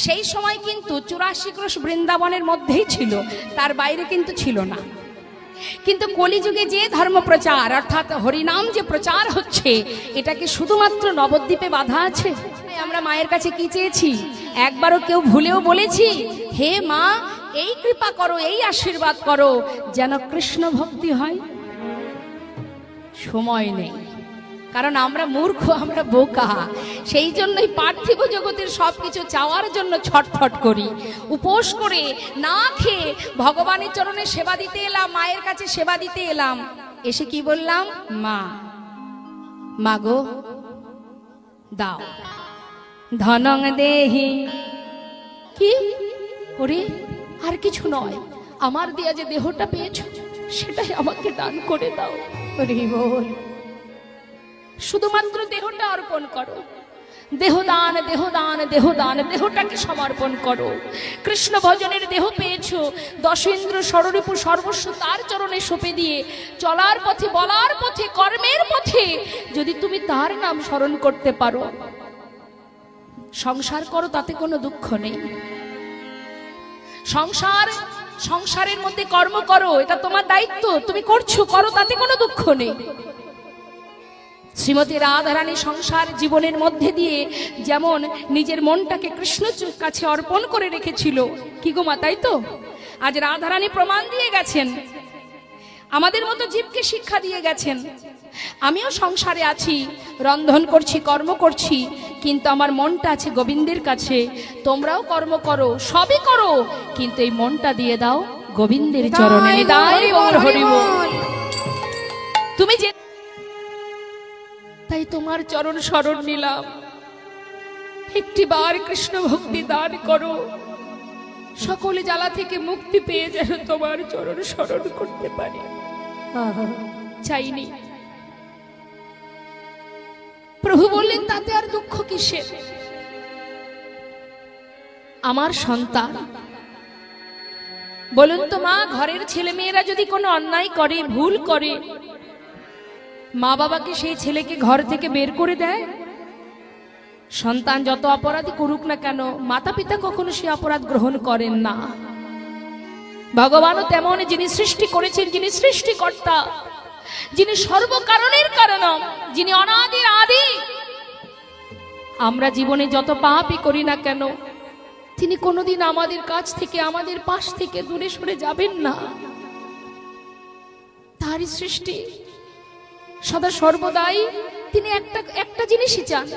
সেই সময় কিন্তু 84 ক্রোশ বৃন্দাবনের মধ্যেই ছিল, তার বাইরে কিন্তু ছিল না। কিন্তু কলিযুগে যে ধর্মপ্রচার অর্থাৎ হরিনাম যে প্রচার হচ্ছে, এটাকে শুধুমাত্র নবদ্বীপে বাধা আছে। আমরা মায়ের কাছে কি চেয়েছি? একবারও কেউ ভুলেও বলেছি, হে মা এই কৃপা করো, এই আশীর্বাদ করো যেন কৃষ্ণ ভক্তি হয়? সময় নেই, কারণ আমরা মূর্খ, আমরা বোকা। সেই জন্যই পার্থিব জগতের সবকিছু চাওয়ার জন্য ছটফট করি। উপোস করে না খেয়ে ভগবানের চরণে সেবা দিতে এলাম, মায়ের কাছে সেবা দিতে এলাম, এসে কি বললাম? মা, মাগো দাও ধনং দেহি। কি? ওরে আর কিছু নয়, আমার দেয়া যে দেহটা পেয়েছ সেটাই আমাকে দান করে দাও। ওরে বল, শুধুমাত্র দেহটা অর্পণ করো। দেহদান, দেহদান, দেহদান, দেহটাকে সমর্পণ করো। কৃষ্ণ ভজনের দেহ পেয়েছো, দশেন্দ্র ষড়রিপু সর্বস্ব তার চরণে সঁপে দিয়ে চলার পথে, বলার পথে, কর্মের পথে যদি তুমি তার নাম স্মরণ করতে পারো, সংসার করো, তাতে কোনো দুঃখ নেই। সংসারের মধ্যে কর্ম করো, এটা তোমার দায়িত্ব, তুমি করছো, করো, তাতে কোনো দুঃখ নেই। শ্রীমতী রাধারানী সংসার জীবনের মধ্যে দিয়ে যেমন নিজের মনটাকে কৃষ্ণর কাছে অর্পণ করে রেখেছিল, কি গো মা, তাই তো? আজ রাধারানী প্রমাণ দিয়ে গেছেন, আমাদের মতো জীবকে শিক্ষা দিয়ে গেছেন। আমিও সংসারে আছি, রন্ধন করছি, কর্ম করছি, কিন্তু আমার মনটা আছে গোবিন্দের কাছে। তোমরাও কর্ম করো, সবই করো, কিন্তু এই মনটা দিয়ে দাও গোবিন্দের চরণে। তুমি যে, তাই তোমার চরণ শরণ নিলাম, একটিবার কৃষ্ণ ভক্তি দান করো, সকলে জ্বালা থেকে মুক্তি পেয়ে যেন তোমার চরণ শরণ করতে পারি। চাইনি। প্রভু বললেন, তাতে আর দুঃখ কিসের? আমার সন্তান, বলুন তো মা, ঘরের ছেলে মেয়েরা যদি কোনো অন্যায় করে, ভুল করে, মা বাবাকে সেই ছেলেকে ঘর থেকে বের করে দেয়? সন্তান যত অপরাধী করুক না কেন, মাতা পিতা কখনো সে অপরাধ গ্রহণ করেন না। ভগবানও তেমন, যিনি সৃষ্টি করেছেন, যিনি সৃষ্টিকর্তা, যিনি সর্বকারণের কারণম, যিনি অনাদির আদি, আমরা জীবনে যত পাপই করি না কেন, তিনি কোনোদিন আমাদের কাছ থেকে, আমাদের পাশ থেকে দূরে সরে যাবেন না। তারই সৃষ্টি, সদা সর্বদাই তিনি একটা জিনিসই চান,